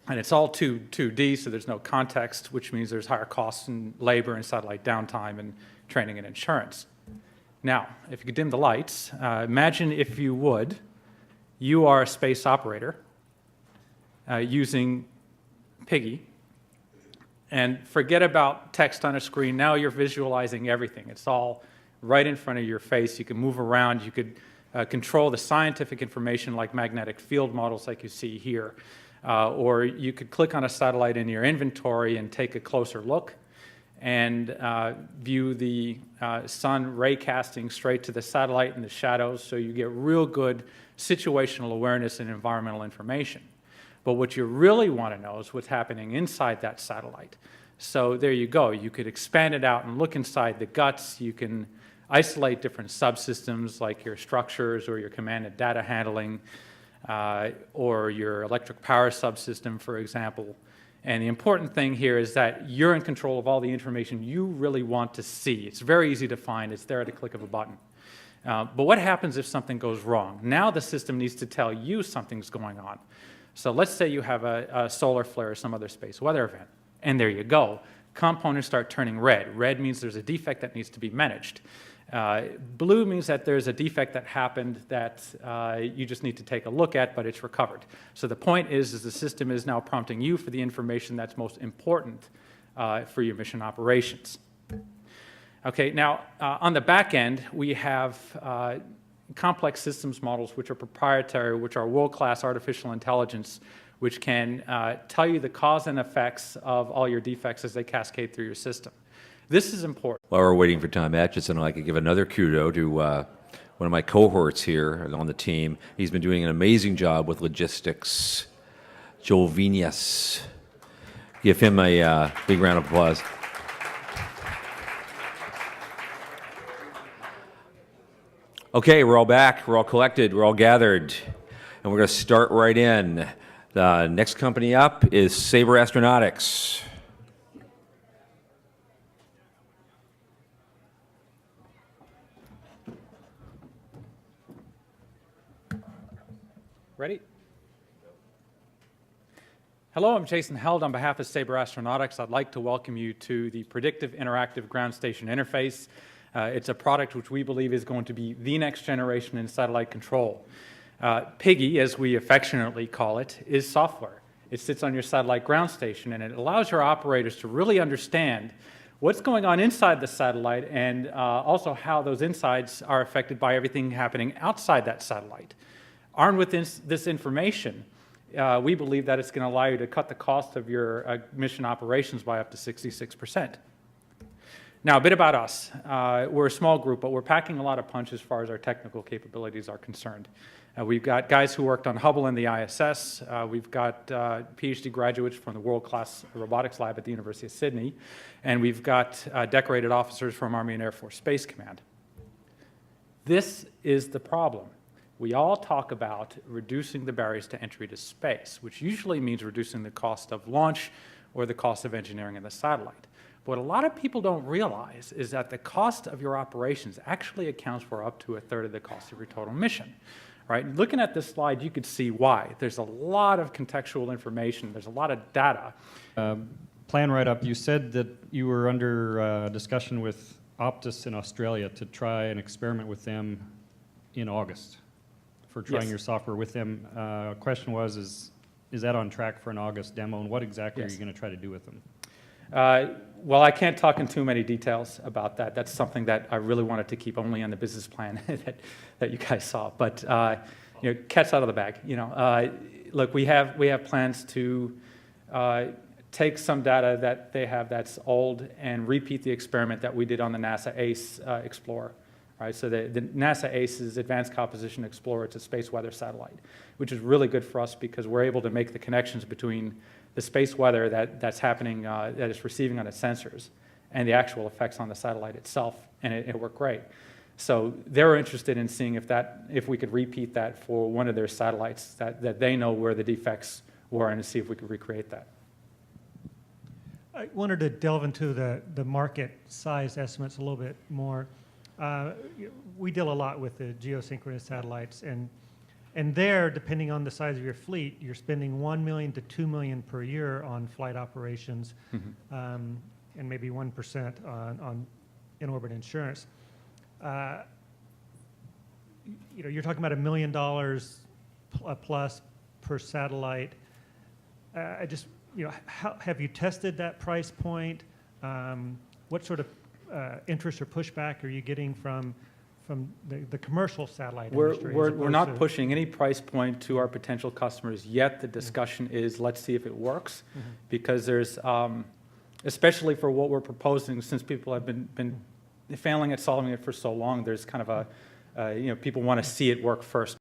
it's all 2D, so there's no context, which means there's higher costs in labor and satellite downtime and training and insurance. Now, if you could dim the lights, imagine if you would, you are a space operator using Piggy, and forget about text on a screen. Now you're visualizing everything. It's all right in front of your face. You can move around. You could control the scientific information like magnetic field models like you see here. Or you could click on a satellite in your inventory and take a closer look and view the sun ray casting straight to the satellite in the shadows, so you get real good situational awareness and environmental information. But what you really want to know is what's happening inside that satellite. So there you go. You could expand it out and look inside the guts. You can isolate different subsystems like your structures or your command and data handling or your electric power subsystem, for example. And the important thing here is that you're in control of all the information you really want to see. It's very easy to find. It's there at a click of a button. But what happens if something goes wrong? Now the system needs to tell you something's going on. So let's say you have a solar flare or some other space weather event, and there you go. Components start turning red. Red means there's a defect that needs to be managed. Blue means that there's a defect that happened that you just need to take a look at, but it's recovered. So the point is the system is now prompting you for the information that's most important for your mission operations. Okay, now on the back end, we have complex systems models which are proprietary, which are world-class artificial intelligence, which can tell you the cause and effects of all your defects as they cascade through your system. This is important. While we're waiting for Tom Atchison, I'd like to give another kudo to one of my cohorts here on the team. He's been doing an amazing job with logistics. Joel Venias. Give him a big round of applause. Okay, we're all back, we're all collected, we're all gathered, and we're going to start right in. The next company up is Sabre Astronautics. Ready? Hello, I'm Jason Held on behalf of Sabre Astronautics. I'd like to welcome you to the Predictive Interactive Ground Station Interface. It's a product which we believe is going to be the next generation in satellite control. Piggy, as we affectionately call it, is software. It sits on your satellite ground station, and it allows your operators to really understand what's going on inside the satellite and also how those insides are affected by everything happening outside that satellite. Armed with this information, we believe that it's going to allow you to cut the cost of your mission operations by up to 66%. Now, a bit about us. We're a small group, but we're packing a lot of punch as far as our technical capabilities are concerned. We've got guys who worked on Hubble and the ISS. We've got PhD graduates from the world-class robotics lab at the University of Sydney. And we've got decorated officers from Army and Air Force Space Command. This is the problem. We all talk about reducing the barriers to entry to space, which usually means reducing the cost of launch or the cost of engineering in the satellite. But what a lot of people don't realize is that the cost of your operations actually accounts for up to a third of the cost of your total mission. Right? Looking at this slide, you could see why. There's a lot of contextual information. There's a lot of data. Plan write-up, you said that you were under discussion with Optus in Australia to try an experiment with them in August for trying Yes. your software with them. Question was, is that on track for an August demo, and what exactly Yes. are you going to try to do with them? Well, I can't talk in too many details about that. That's something that I really wanted to keep only on the business plan that you guys saw. But you know, cat's out of the bag. You know, look, we have plans to take some data that they have that's old and repeat the experiment that we did on the NASA ACE Explorer. Right, so the NASA ACE is Advanced Composition Explorer. It's a space weather satellite, which is really good for us because we're able to make the connections between the space weather that's happening, that it's receiving on its sensors, and the actual effects on the satellite itself, and it worked great. So they're interested in seeing if we could repeat that for one of their satellites, that they know where the defects were, and to see if we could recreate that. I wanted to delve into the market size estimates a little bit more. We deal a lot with the geosynchronous satellites, and there, depending on the size of your fleet, you're spending $1 million to $2 million per year on flight operations, and maybe 1% on in-orbit insurance. You know, you're talking about $1 million plus per satellite. I just, you know, have you tested that price point? What sort of interest or pushback are you getting from the commercial satellite industry? We're not pushing any price point to our potential customers yet. The discussion is let's see if it works, because there's, especially for what we're proposing, since people have been failing at solving it for so long, there's kind of a, you know, people want to see it work first.